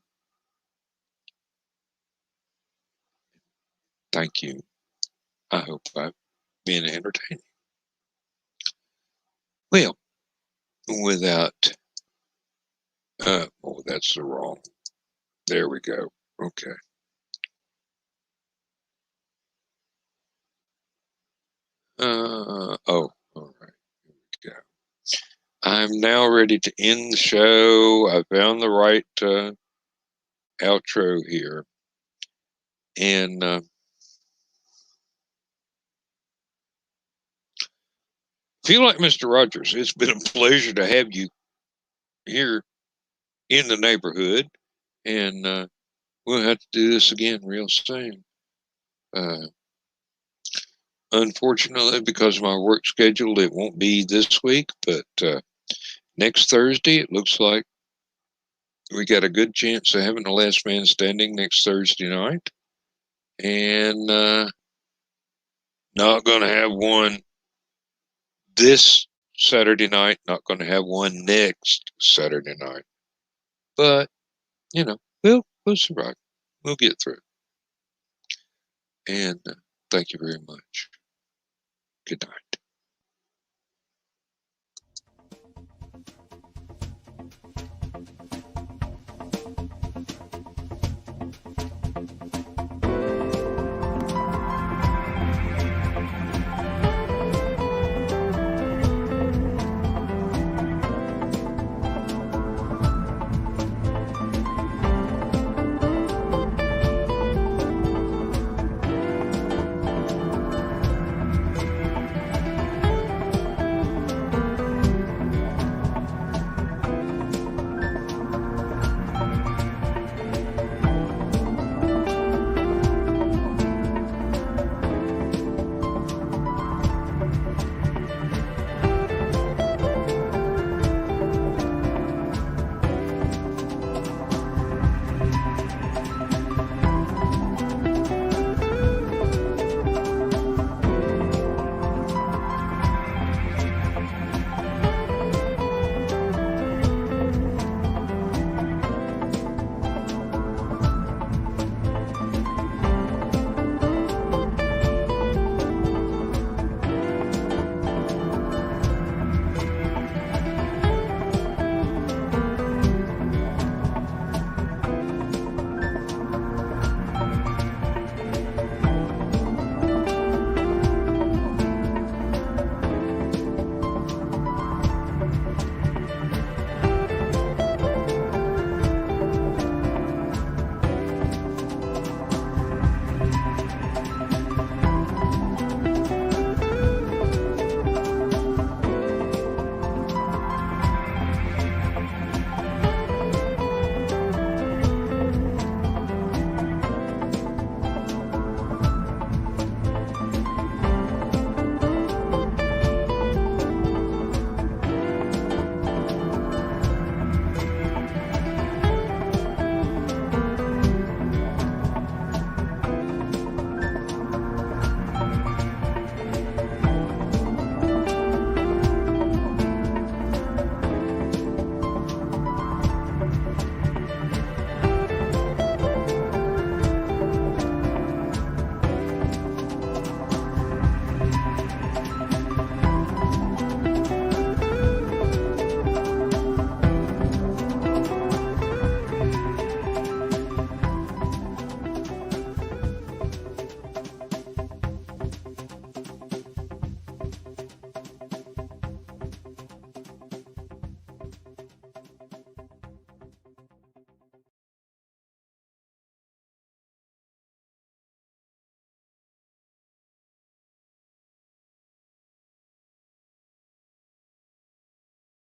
[SPEAKER 1] Thank you. I hope I've been entertaining. Well, without, oh, that's the wrong. There we go. Okay. Oh, all right. Here we go. I'm now ready to end the show. I found the right outro here. And Feel like Mr. Rogers, it's been a pleasure to have you here in the neighborhood, and we'll have to do this again real soon. Unfortunately, because of my work schedule, it won't be this week, but next Thursday, it looks like we got a good chance of having the last man standing next Thursday night. And not going to have one this Saturday night, not going to have one next Saturday night. But, you know, we'll survive. We'll get through. And thank you very much. Good night.